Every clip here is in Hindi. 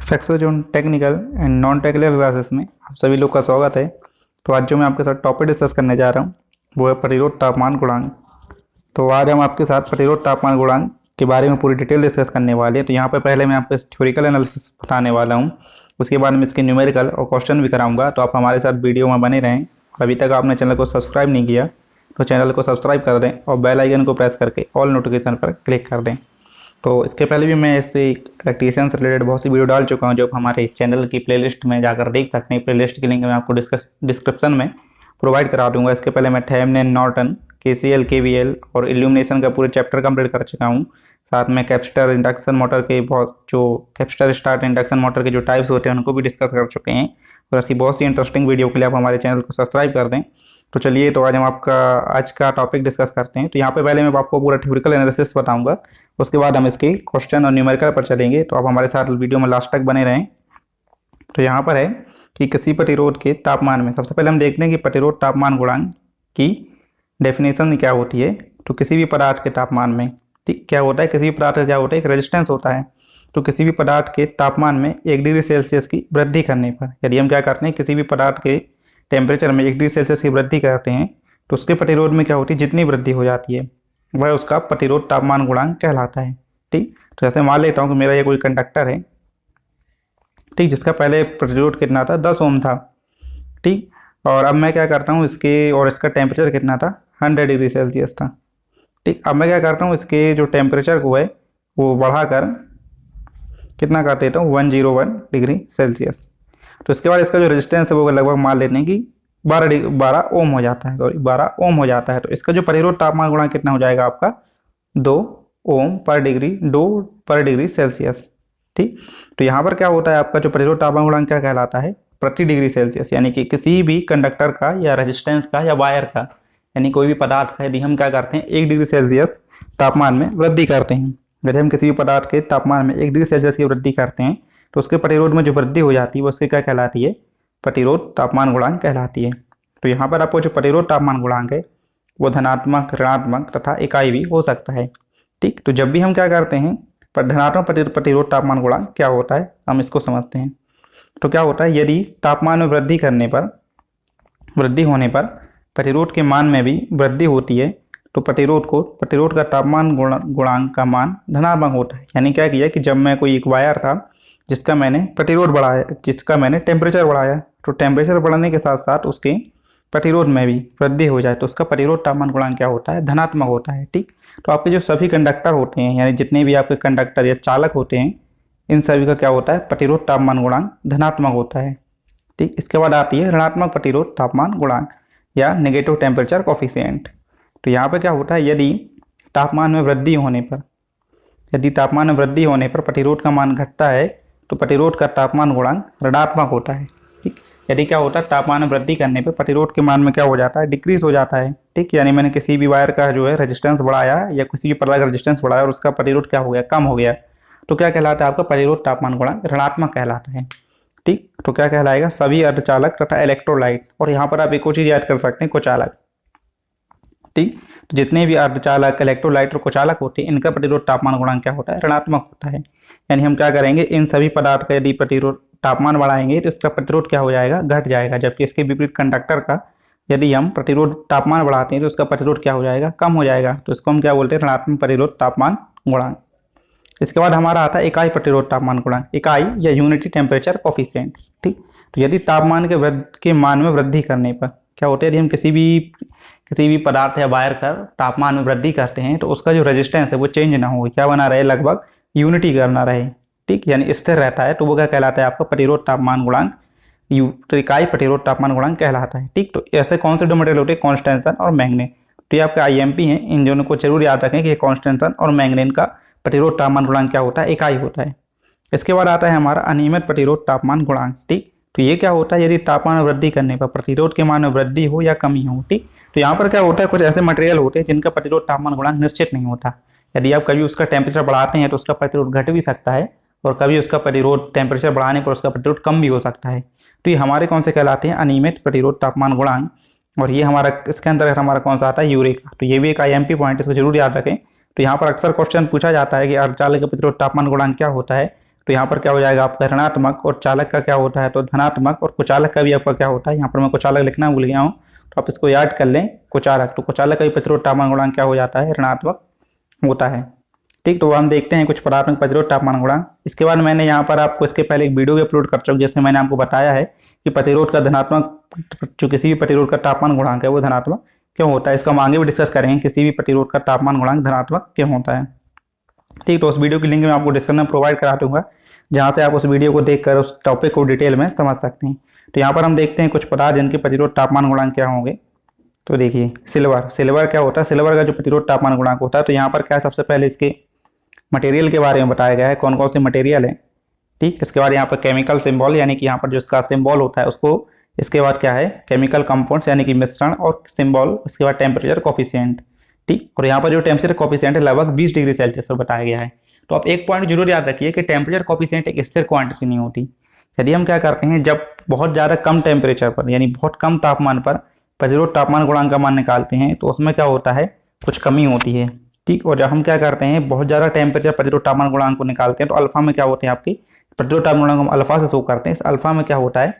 सेक्सोजोन technical and non technical classes में आप सभी लोग का स्वागत है। तो आज जो मैं आपके साथ टॉपिक डिस्कस करने जा रहा हूँ वो है प्रतिरोध तापमान गुणांक। तो आज हम आपके साथ प्रतिरोध तापमान गुणांक के बारे में पूरी डिटेल डिस्कस करने वाले हैं। तो यहाँ पर पहले मैं आपको थ्योरिकल एनालिसिस बताने वाला हूँ, उसके बाद में इसके न्यूमेरिकल और क्वेश्चन भी कराऊंगा। तो आप हमारे साथ वीडियो में बने रहें। अभी तक आपने चैनल को सब्सक्राइब नहीं किया तो चैनल को सब्सक्राइब कर दें और बेल आइकन को प्रेस करके ऑल नोटिफिकेशन पर क्लिक कर दें। तो इसके पहले भी मैं इससे इलेक्ट्रीशियन से रिलेटेड बहुत सी वीडियो डाल चुका हूं, जो आप हमारे चैनल की प्लेलिस्ट में जाकर देख सकते हैं। प्लेलिस्ट की लिंक मैं आपको डिस्क्रिप्शन में प्रोवाइड करा दूंगा। इसके पहले मैं थेवेनिन, नॉर्टन, केसीएल, केवीएल और इल्यूमिनेशन का पूरे चैप्टर कंप्लीट कर चुका हूं। साथ में कैपेसिटर इंडक्शन मोटर के कैपेसिटर स्टार्ट इंडक्शन मोटर के जो टाइप्स होते हैं उनको भी डिस्कस कर चुके हैं। और ऐसी बहुत सी इंटरेस्टिंग वीडियो के लिए आप हमारे चैनल को सब्सक्राइब कर दें। तो चलिए, तो आज हम आज का टॉपिक डिस्कस करते हैं। तो यहाँ पे पहले मैं आपको पूरा थ्योरिकल एनालिसिस बताऊंगा, उसके बाद हम इसके क्वेश्चन और न्यूमेरिकल पर चलेंगे। तो आप हमारे साथ वीडियो में लास्ट तक बने रहें। तो यहाँ पर है कि किसी प्रतिरोध के तापमान में, सबसे पहले हम देखते हैं कि प्रतिरोध तापमान गुणांक की डेफिनेशन क्या होती है। तो किसी भी पदार्थ के तापमान में क्या होता है, किसी भी पदार्थ का क्या होता है, एक रेजिस्टेंस होता है। तो किसी भी पदार्थ के तापमान में 1 डिग्री सेल्सियस की वृद्धि करने पर, यदि हम क्या करते हैं, किसी भी पदार्थ के टेम्परेचर में 1 डिग्री सेल्सियस की वृद्धि करते हैं तो उसके प्रतिरोध में क्या होती है, जितनी वृद्धि हो जाती है वह उसका प्रतिरोध तापमान गुणांक कहलाता है। ठीक, तो जैसे मान लेता हूँ कि मेरा ये कोई कंडक्टर है, ठीक, जिसका पहले प्रतिरोध कितना था, 10 ओम था। ठीक, और अब मैं क्या करता हूँ, इसके और इसका टेम्परेचर कितना था, 100 डिग्री सेल्सियस था। ठीक, अब मैं क्या करता हूँ, इसके जो टेम्परेचर को है वो बढ़ाकर कितना कर देता हूँ, 101 डिग्री सेल्सियस। तो इसके बाद इसका जो रेजिस्टेंस है वो लगभग मान लेते हैं कि 12 ओम हो जाता है, 12 ओम हो जाता है। तो इसका जो प्रतिरोध तापमान गुणांक कितना हो जाएगा आपका, 2 ओम पर डिग्री सेल्सियस। ठीक, तो यहाँ पर क्या होता है, आपका जो प्रतिरोध तापमान गुणांक क्या कहलाता है, प्रति डिग्री सेल्सियस। यानी कि किसी भी कंडक्टर का या रेजिस्टेंस का या वायर का, यानी कोई भी पदार्थ का, यदि हम क्या करते हैं, 1 डिग्री सेल्सियस तापमान में वृद्धि करते हैं, यदि हम किसी भी पदार्थ के तापमान में 1 डिग्री सेल्सियस की वृद्धि करते हैं तो उसके प्रतिरोध में जो वृद्धि हो जाती है वो उसके क्या कहलाती है, प्रतिरोध तापमान गुणांक कहलाती है। तो यहाँ पर आपको जो प्रतिरोध तापमान गुणांक है वो धनात्मक, ऋणात्मक तथा इकाई भी हो सकता है। ठीक, तो जब भी हम क्या करते हैं, धनात्मक प्रतिरोध तापमान गुणांक क्या होता है हम इसको समझते हैं। तो क्या होता है, यदि तापमान में वृद्धि होने पर प्रतिरोध के मान में भी वृद्धि होती है तो प्रतिरोध का तापमान गुणांक का मान धनात्मक होता है। यानी क्या किया कि जब मैं कोई एक वायर था जिसका मैंने प्रतिरोध बढ़ाया, जिसका मैंने टेम्परेचर बढ़ाया, तो टेम्परेचर बढ़ने के साथ साथ उसके प्रतिरोध में भी वृद्धि हो जाए तो उसका प्रतिरोध तापमान गुणांक क्या होता है, धनात्मक होता है। ठीक, तो आपके जो सभी कंडक्टर होते हैं, यानी जितने भी आपके कंडक्टर या चालक होते हैं, इन सभी का क्या होता है, प्रतिरोध तापमान गुणांक धनात्मक होता है। ठीक, इसके बाद आती है ऋणात्मक प्रतिरोध तापमान गुणांक या नेगेटिव टेम्परेचर कोफिशिएंट। तो यहाँ पर क्या होता है, यदि तापमान में वृद्धि होने पर प्रतिरोध का मान घटता है तो प्रतिरोध का तापमान गुणांक ऋणात्मक होता है। ठीक, यदि क्या होता है, तापमान में वृद्धि करने पर प्रतिरोध के मान में क्या हो जाता है, डिक्रीज हो जाता है। ठीक, यानी मैंने किसी भी वायर का जो है रेजिस्टेंस बढ़ाया या किसी भी प्रकार का रेजिस्टेंस बढ़ाया और उसका प्रतिरोध क्या हो गया, कम हो गया, तो क्या कहलाता है, आपका प्रतिरोध तापमान गुणांक ऋणात्मक कहलाता है। ठीक, तो क्या कहलाएगा, सभी अर्धचालक तथा इलेक्ट्रोलाइट, और यहाँ पर आप एक और चीज याद कर सकते हैं, कुचालक। ठीक, तो जितने भी अर्धचालक, इलेक्ट्रोलाइट और कुचालक होते हैं, इनका प्रतिरोध तापमान गुणांक क्या होता है, ऋणात्मक होता है। यानी हम क्या करेंगे, इन सभी पदार्थ का यदि प्रतिरोध तापमान बढ़ाएंगे तो इसका प्रतिरोध क्या हो जाएगा, घट जाएगा। जबकि इसके विपरीत कंडक्टर का यदि हम प्रतिरोध तापमान बढ़ाते हैं तो उसका प्रतिरोध क्या हो जाएगा, कम हो जाएगा। तो इसको हम क्या बोलते हैं, ऋणात्मक प्रतिरोध तापमान गुणांक। इसके बाद हमारा आता है इकाई प्रतिरोध तापमान गुणांक, इकाई या यूनिटी टेम्परेचर कोफिशिएंट। ठीक, तो यदि तापमान के मान में वृद्धि करने पर क्या होता है, यदि हम किसी भी पदार्थ या वायर का तापमान में वृद्धि करते हैं तो उसका जो रेजिस्टेंस है वो चेंज ना हो, क्या बना रहे, लगभग यूनिटी करना रहे। ठीक, यानी स्थिर रहता है, तो वो क्या कहलाता है, आपका प्रतिरोध तापमान गुणांक, तो इकाई प्रतिरोध तापमान गुणांक कहलाता है। ठीक, तो ऐसे कौन से दो मटेरियल होते हैं, कॉन्स्टेंशन और मैंगनीज। तो ये आपके IMP हैं, इन दोनों को जरूर याद रखें कि कॉन्स्टेंशन और मैंगनीज का प्रतिरोध तापमान गुणांक क्या होता है, इकाई होता है। इसके बाद आता है हमारा अनियमित प्रतिरोध तापमान गुणांक। ठीक, तो ये क्या होता है, यदि तापमान में वृद्धि करने पर प्रतिरोध के मान में वृद्धि हो या कमी हो। ठीक, तो यहाँ पर क्या होता है, कुछ ऐसे मटेरियल होते हैं जिनका प्रतिरोध तापमान गुणांक निश्चित नहीं होता। यदि आप कभी उसका टेम्परेचर बढ़ाते हैं तो उसका प्रतिरोध घट भी सकता है, और कभी उसका प्रतिरोध टेम्परेचर बढ़ाने पर उसका प्रतिरोध कम भी हो सकता है। तो ये हमारे कौन से कहलाते हैं, अनियमित प्रतिरोध तापमान गुणांक। और ये हमारा, इसके अंदर हमारा कौन सा आता है, यूरेका। तो ये भी एक IMP पॉइंट, इसको जरूर याद रखें। तो यहाँ पर अक्सर क्वेश्चन पूछा जाता है कि अर्धचालक का प्रतिरोध तापमान गुणांक क्या होता है, तो यहाँ पर क्या हो जाएगा आपका ऋणात्मक, और चालक का क्या होता है तो धनात्मक, और कुचालक का भी आपका क्या होता है, यहाँ पर मैं कुचालक लिखना भूल गया हूँ तो आप इसको याद कर लें कुचालक। तो कुचालक का भी प्रतिरोध तापमान गुणांक क्या हो जाता है, ऋणात्मक होता है। ठीक, तो हम देखते हैं कुछ पदार्थों का प्रतिरोध तापमान गुणांक। इसके बाद मैंने यहाँ पर आपको इसके पहले एक वीडियो भी अपलोड कर चुका हूँ, जैसे मैंने आपको बताया है कि प्रतिरोध का धनात्मक, जो किसी भी प्रतिरोध का तापमान गुणांक है वो धनात्मक क्यों होता है। इसको हम आगे भी डिस्कस करेंगे, किसी भी प्रतिरोध का तापमान गुणांक धनात्मक क्यों होता है। ठीक, तो उस वीडियो की लिंक मैं आपको डिस्क्रिप्शन में प्रोवाइड करा दूंगा, जहाँ से आप उस वीडियो को देखकर उस टॉपिक को डिटेल में समझ सकते हैं। तो यहाँ पर हम देखते हैं कुछ पदार्थ जिनके प्रतिरोध तापमान गुणांक क्या होंगे। तो देखिए सिल्वर क्या होता है, सिल्वर का जो प्रतिरोध तापमान गुणांक होता है, तो यहाँ पर क्या है, सबसे पहले इसके मटेरियल के बारे में बताया गया है, कौन कौन से मटेरियल है। ठीक, इसके बाद यहाँ पर केमिकल सिंबल, यानी कि यहाँ पर जो इसका सिंबल होता है उसको, इसके बाद क्या है केमिकल कंपाउंड्स यानी कि मिश्रण और सिंबल, इसके बाद टेम्परेचर कोफिशिएंट। ठीक, और यहाँ पर जो टेम्परेचर कोफिशिएंट है लगभग 20 डिग्री सेल्सियस पर बताया गया है। तो आप एक पॉइंट जरूर याद रखिए कि टेम्परेचर कोफिशिएंट एक स्थिर क्वांटिटी नहीं होती। यदि हम क्या करते हैं, जब बहुत ज़्यादा कम टेम्परेचर पर यानी बहुत कम तापमान पर प्रतिरोध तापमान गुणांक का मान निकालते हैं तो उसमें क्या होता है, कुछ कमी होती है। ठीक, और जब हम क्या करते हैं बहुत ज़्यादा टेम्परेचर प्रतिरोध तापमान गुणांक को निकालते हैं तो अल्फा में क्या होते हैं, आपकी प्रतिरोध तापमान गुणांक हम अल्फा से शो करते हैं। इस अल्फा में क्या होता है,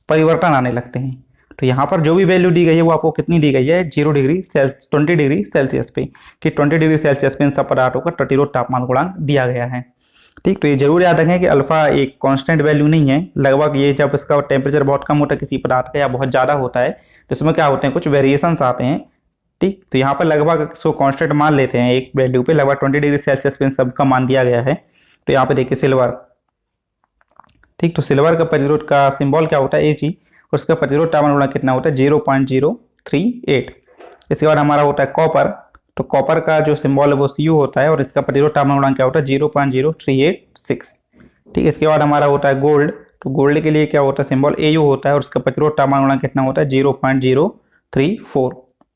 परिवर्तन आने लगते हैं। तो यहाँ पर जो भी वैल्यू दी गई है वो आपको कितनी दी गई है, 20 डिग्री सेल्सियस पे, कि 20 डिग्री सेल्सियस पे इन सब पदार्थों का प्रतिरोध तापमान गुणांक दिया गया है। ठीक, तो ये जरूर याद रखें कि अल्फा एक कांस्टेंट वैल्यू नहीं है, लगभग ये जब इसका टेम्परेचर बहुत कम होता है किसी पदार्थ का या बहुत ज़्यादा होता है तो इसमें क्या होते हैं, कुछ वेरिएशंस आते हैं। ठीक, तो यहाँ पर लगभग इसको कांस्टेंट मान लेते हैं, एक वैल्यू पे लगभग 20 डिग्री सेल्सियस पे इन सबका मान दिया गया है। तो यहाँ पे देखिए सिल्वर। ठीक, तो सिल्वर का प्रतिरोध का सिंबल क्या होता है, Ag, और उसका प्रतिरोध तापमान गुणांक कितना होता है, 0.038। इसके बाद हमारा होता है कॉपर। तो कॉपर का जो सिंबल है वो Cu होता है और इसका प्रतिरोध तापमान गुणांक क्या होता है, 0.0386। ठीक, इसके बाद हमारा होता है गोल्ड। तो गोल्ड के लिए क्या होता है, सिंबल Au होता है और उसका प्रतिरोध तापमान गुणांक कितना होता है, 0.034।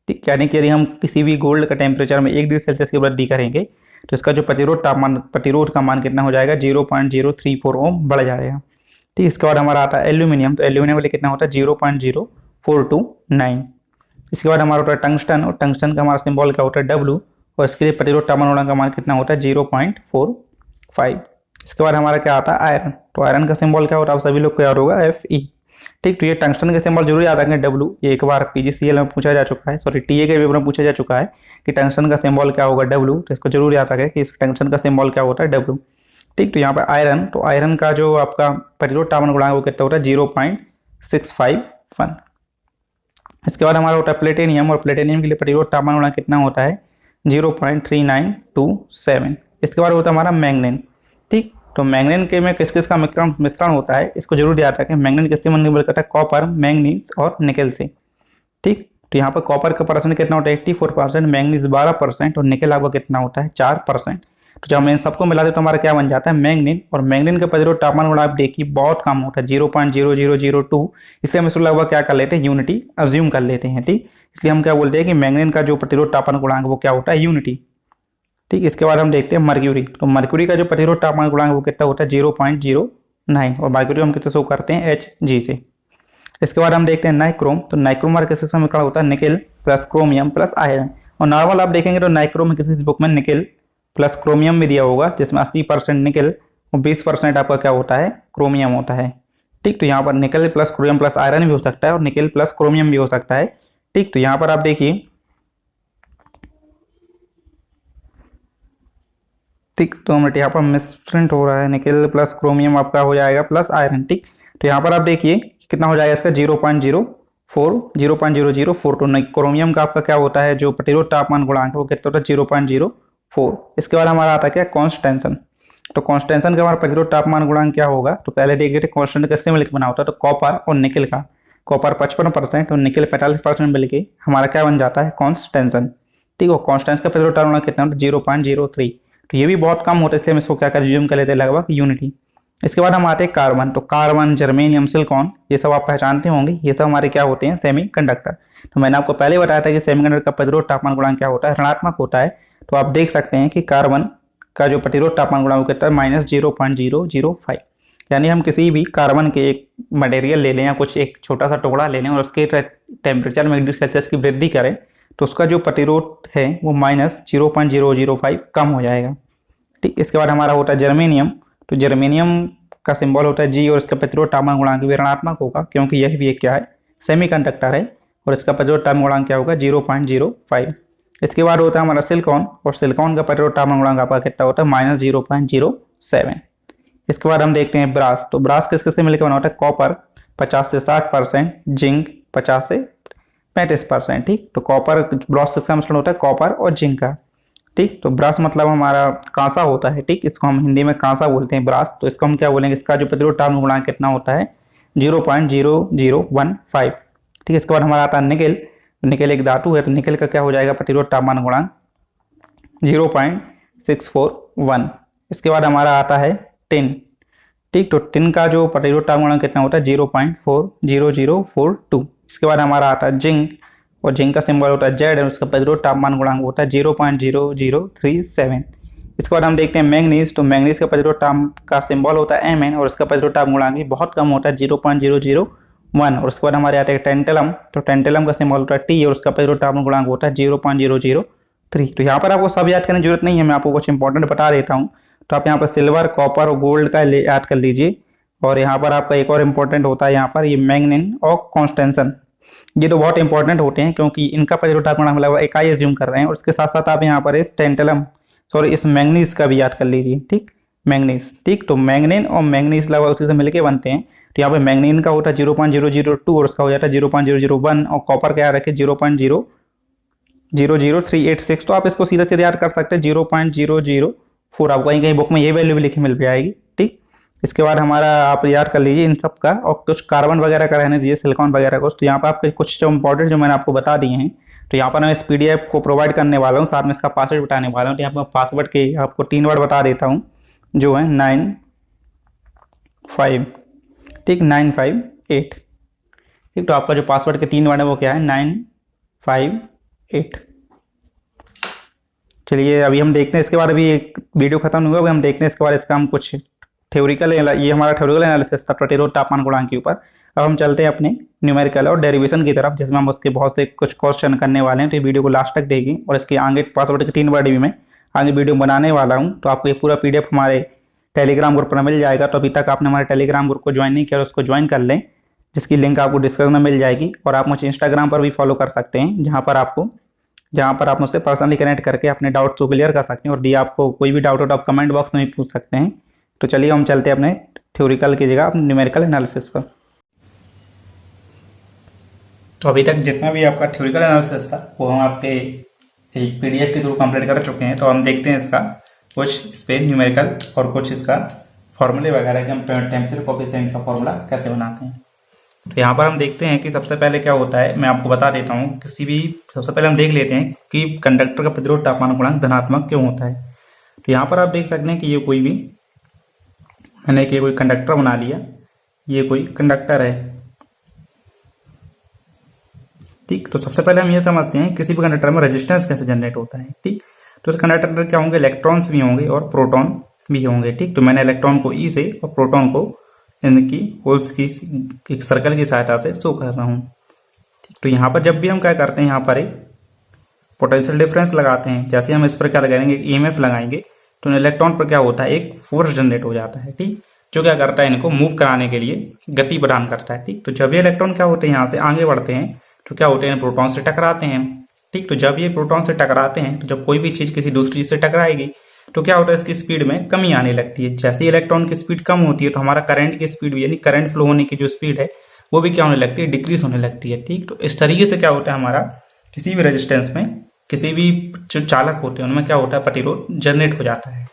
ठीक, यानी कि यदि हम किसी भी गोल्ड का टेम्परेचर में 1 डिग्री सेल्सियस की वृद्धि करेंगे तो इसका जो प्रतिरोध का मान कितना हो जाएगा, 0.034 ओम बढ़ जाएगा। ठीक, इसके बाद हमारा आता है एल्यूमिनियम। तो एल्यूमिनियम के लिए कितना होता है, 0.0429। इसके बाद हमारा होता है टंगस्टन, और टंगस्टन का हमारा सिंबल क्या होता है, W, और इसके लिए प्रतिरोध तापमान गुणांक का मान कितना होता है, 0.45। इसके बाद हमारा क्या आता है आयरन। तो आयरन का सिंबल क्या होता है, आप सभी लोग को याद होगा, Fe। ठीक, तो ये टंगस्टन का सिंबल जरूर याद रखेंगे, W। ये एक बार PGCL में पूछा जा चुका है, सॉरी TA के पेपर में पूछा जा चुका है कि टंगस्टन का सिंबल क्या होगा, W। तो इसको जरूर याद रखें कि इस टंगस्टन का सिंबल क्या होता है, W। ठीक, तो यहाँ पर आयरन, तो आयरन का जो आपका प्रतिरोध तापमान गुणांक वो कितना होता है, 0.651। इसके बाद हमारा होता है प्लेटिनियम, और प्लेटिनियम के लिए प्रतिरोध तापमान गुणांक कितना होता है, 0.3927। इसके बाद होता है हमारा मैंगनीन। ठीक, तो मैंगनीन के में किस किस का मिश्रण होता है, इसको जरूर याद रखें। मैंगनीन किससे मिलकर करता है, कॉपर, मैंगनीज और निकेल से। ठीक, तो यहाँ पर कॉपर का परसेंट कितना होता है, 84%, मैंगनीज 12% और निकेल आपका कितना होता है, 4%। तो जब हम इन सबको मिला दें तो हमारा क्या बन जाता है, मैंगनीन। और मैंगनीन का प्रतिरोध तापमान गुणांक आप देखिए बहुत कम होता है, 0.0002। इसलिए हम इसको लगभग क्या कर लेते हैं, यूनिटी अज्यूम कर लेते हैं। ठीक, इसलिए हम क्या बोलते हैं कि मैंगनीन का जो प्रतिरोध तापमान गुणांक वो क्या होता है, यूनिटी। ठीक, इसके बाद हम देखते हैं मर्क्यूरी। तो मर्क्यूरी का जो प्रतिरोध तापमान गुणांक वो कितना होता है, 0.09, और मर्क्यूरी हम किससे शो करते हैं, Hg से। इसके बाद हम देखते हैं नाइक्रोम। तो नाइक्रोम में किसका मिश्रण होता है, nickel plus chromium plus iron. और नॉर्मल आप देखेंगे तो नाइक्रोम में किसी बुक में निकेल प्लस क्रोमियम भी दिया होगा, जिसमें 80% निकेल और 20% आपका क्या होता है, क्रोमियम होता है। ठीक, तो यहाँ पर nickel plus chromium plus iron भी हो सकता है और निकेल प्लस क्रोमियम भी हो सकता है। ठीक, तो यहाँ पर आप देखिए, ठीक, तो मिनट यहाँ पर मिसप्रिंट हो रहा है, निकेल प्लस क्रोमियम आपका हो जाएगा प्लस आयरन। ठीक, तो यहाँ पर आप देखिए कितना हो जाएगा इसका, 0.042। तो क्रोमियम का आपका क्या होता है, जो प्रतिरोध तापमान गुणांक वो कितना होता है, 0.04। इसके बाद हमारा आता है क्या, कॉन्स्टेंशन। तो कॉन्स्टेंशन का हमारा प्रतिरोध तापमान गुणांक क्या होगा, तो पहले देख लेते कॉन्स्टेंट किससे मिलकर बना होता है, तो कॉपर और निकेल का। कॉपर 55% और निकेल 45% मिलकर हमारा क्या बन जाता है, कॉन्स्टेंशन। ठीक है, कॉन्स्टेंशन का प्रतिरोध तापमान कितना होता है, 0.03। तो ये भी बहुत कम होता है, इसलिए हम इसको क्या कर जूम कर लेते हैं, लगभग यूनिटी। इसके बाद हम आते हैं कार्बन। तो कार्बन, जर्मेनियम, सिलिकॉन, ये सब आप पहचानते होंगे, ये सब हमारे क्या होते हैं, सेमीकंडक्टर। तो मैंने आपको पहले बताया था कि सेमीकंडक्टर का प्रतिरोध तापमान गुणांक क्या होता है, ऋणात्मक होता है। तो आप देख सकते हैं कि कार्बन का जो प्रतिरोध तापमान गुणांक कितना है, -0.005। यानी हम किसी भी कार्बन के एक मटेरियल ले लें या कुछ एक छोटा सा टुकड़ा ले लें और उसके टेम्परेचर में 1 डिग्री सेल्सियस की वृद्धि करें तो उसका जो प्रतिरोध है वो -0.005 कम हो जाएगा। ठीक, इसके बाद हमारा होता है जर्मेनियम। तो जर्मेनियम का सिंबल होता है जी और इसका प्रतिरोध तापमान गुणांक भी ऋणात्मक होगा, क्योंकि यह भी एक क्या है, सेमीकंडक्टर है, और इसका प्रतिरोध तापमान गुणांक क्या होगा, 0.05। इसके बाद होता है हमारा सिलिकॉन, और सिलिकॉन का प्रतिरोध तापमान गुणांक आपका कितना होता है, -0.07। इसके बाद हम देखते हैं ब्रास। तो ब्रास किस किस से मिलकर बना होता है, कॉपर 50 से 60%, जिंक 50 से 35%। ठीक, तो कॉपर ब्रास किसका मिश्रण होता है, कॉपर और जिंक का। ठीक, तो ब्रास मतलब हमारा कांसा होता है। ठीक, इसको हम हिंदी में कांसा बोलते हैं ब्रास। तो इसको हम क्या बोलेंगे, इसका जो प्रतिरोध तापमान गुणांक कितना होता है, 0.0015। ठीक, इसके बाद हमारा आता है निकेल। निकेल एक धातु है, तो निकेल का क्या हो जाएगा प्रतिरोध तापमान गुणांक 0.641। इसके बाद हमारा आता है टिन। ठीक, तो टिन का जो प्रतिरोध तापमान गुणांक कितना होता है, 0.40042। इसके बाद हमारा आता है जिंक, और जिंक का सिंबल होता है जेड, और उसका प्रतिरोध तापमान गुणांक होता है 0.0037। इसके बाद हम देखते हैं मैंगनीज। तो मैंगनीज का प्रतिरोध तापमान का सिंबल होता है Mn, और इसका प्रतिरोध तापमान गुणांक भी बहुत कम होता है, 0.001। और उसके बाद हमारे आते हैं टेंटलम। तो टेंटलम का सिंबल होता है T, और उसका प्रतिरोध तापमान गुणांक होता है 0.003। तो यहाँ पर आपको सब याद करने की जरूरत नहीं है, मैं आपको कुछ इंपॉर्टेंट बता देता हूँ। तो आप यहाँ पर सिल्वर, कॉपर और गोल्ड का याद कर लीजिए। और यहाँ पर आपका एक और इम्पोर्टेंट होता है यहाँ पर ये मैंगनीन और कॉन्स्टेंसन। ये तो बहुत इंपॉर्टेंट होते हैं, क्योंकि इनका प्रतिरोध तापमान हम लोग इकाई एज्यूम कर रहे हैं। और इसके साथ साथ आप यहाँ पर इस टेंटलम इस मैंगनीज का भी याद कर लीजिए। ठीक, मैंगनीज। ठीक, तो मैंगनीन और मैंगनीज लगभग उसी से मिलके बनते हैं। तो यहाँ पे मैंगनीन का होता है 0.002, और उसका हो जाता है 0.001, और कॉपर का याद रखें 0.000386। तो आप इसको सीधे सीधे याद कर सकते हैं 0.004। आपको कहीं कहीं बुक में ये वैल्यू भी लिखी मिल जाएगी। ठीक, इसके बाद हमारा आप याद कर लीजिए इन सब का, और कुछ कार्बन वगैरह का रहने दीजिए, सिलिकॉन वगैरह को। तो यहाँ पर आपके कुछ जो इंपॉर्टेंट जो मैंने आपको बता दिए हैं, तो यहाँ पर मैं इस PDF को प्रोवाइड करने वाला हूँ, साथ में इसका पासवर्ड बताने वाला हूँ। तो यहाँ पर पासवर्ड के आपको 3 वर्ड बता देता हूँ, जो है 95। ठीक, 958। ठीक, तो आपका जो पासवर्ड के 3 वर्ड है वो क्या है, 958। चलिए अभी हम देखते हैं इसके बाद, अभी एक वीडियो खत्म हुआ, अभी हम देखते हैं इसके बाद इसका हम कुछ थ्योरिकल, ये हमारा थ्योरिकल एनालिसिस था प्रतिरोध तापमान गुणांक के ऊपर। अब हम चलते हैं अपने न्यूमेरिकल और डेरिवेशन की तरफ, जिसमें हम उसके बहुत से कुछ क्वेश्चन करने वाले हैं। तो ये वीडियो को लास्ट तक देगी, और इसके आगे पासवर्ड के 3 वर्ड भी मैं आगे वीडियो बनाने वाला हूँ। तो आपको ये पूरा PDF हमारे टेलीग्राम ग्रुप पर मिल जाएगा। तो अभी तक आपने हमारे टेलीग्राम ग्रुप को ज्वाइन नहीं किया, उसको ज्वाइन कर लें, जिसकी लिंक आपको डिस्क्रिप्शन में मिल जाएगी। और आप मुझे इंस्टाग्राम पर भी फॉलो कर सकते हैं, जहाँ पर आप मुझसे पर्सनली कनेक्ट करके अपने डाउट्स को क्लियर कर सकते हैं। और दी आपको कोई भी डाउट हो तो आप कमेंट बॉक्स में भी पूछ सकते हैं। तो चलिए हम चलते हैं अपने थ्योरिकल की जगह अपने न्यूमेरिकल एनालिसिस पर। तो अभी तक जितना भी आपका थ्योरिकल एनालिसिस था वो हम आपके एक PDF के थ्रू कंप्लीट कर चुके हैं। तो हम देखते हैं इसका कुछ इस पे न्यूमेरिकल और कुछ इसका फॉर्मूले वगैरह कि हम टेम्परेचर कोएफिशिएंट का फॉर्मूला कैसे बनाते हैं। तो यहाँ पर हम देखते हैं कि सबसे पहले क्या होता है, मैं आपको बता देता हूँ। सबसे पहले हम देख लेते हैं कि कंडक्टर का प्रतिरोध तापमान गुणांक धनात्मक क्यों होता है। तो यहाँ पर आप देख सकते हैं कि ये कोई कंडक्टर बना लिया, ये कोई कंडक्टर है। ठीक, तो सबसे पहले हम ये समझते हैं किसी भी कंडक्टर में रेजिस्टेंस कैसे जनरेट होता है। ठीक, तो इस कंडक्टर में क्या होंगे, इलेक्ट्रॉन्स भी होंगे और प्रोटॉन भी होंगे। ठीक, तो मैंने इलेक्ट्रॉन को E से और प्रोटॉन को इनकी होल्स की एक सर्कल की सहायता से शो कर रहा हूँ। तो यहाँ पर जब भी हम क्या करते हैं, यहाँ पर एक पोटेंशियल डिफरेंस लगाते हैं। जैसे हम इस पर क्या लगाएंगे, EMF लगाएंगे, तो इलेक्ट्रॉन पर क्या होता है, एक फोर्स जनरेट हो जाता है। ठीक, जो क्या करता है, इनको मूव कराने के लिए गति प्रदान करता है। ठीक, तो जब ये इलेक्ट्रॉन क्या होते हैं, यहाँ से आगे बढ़ते हैं, तो क्या होते हैं, प्रोटॉन से टकराते हैं। ठीक, तो जब ये प्रोटॉन से टकराते हैं, तो जब कोई भी चीज किसी दूसरी चीज से टकराएगी तो क्या होता है, इसकी स्पीड में कमी आने लगती है। जैसे इलेक्ट्रॉन की स्पीड कम होती है, तो हमारा करंट की स्पीड भी, यानी करंट फ्लो होने की जो स्पीड है वो भी क्या होने लगती है, डिक्रीज होने लगती है। ठीक, तो इस तरीके से क्या होता है, हमारा किसी भी रेजिस्टेंस में किसी भी जो चालक होते हैं उनमें क्या होता है, प्रतिरोध जनरेट हो जाता है।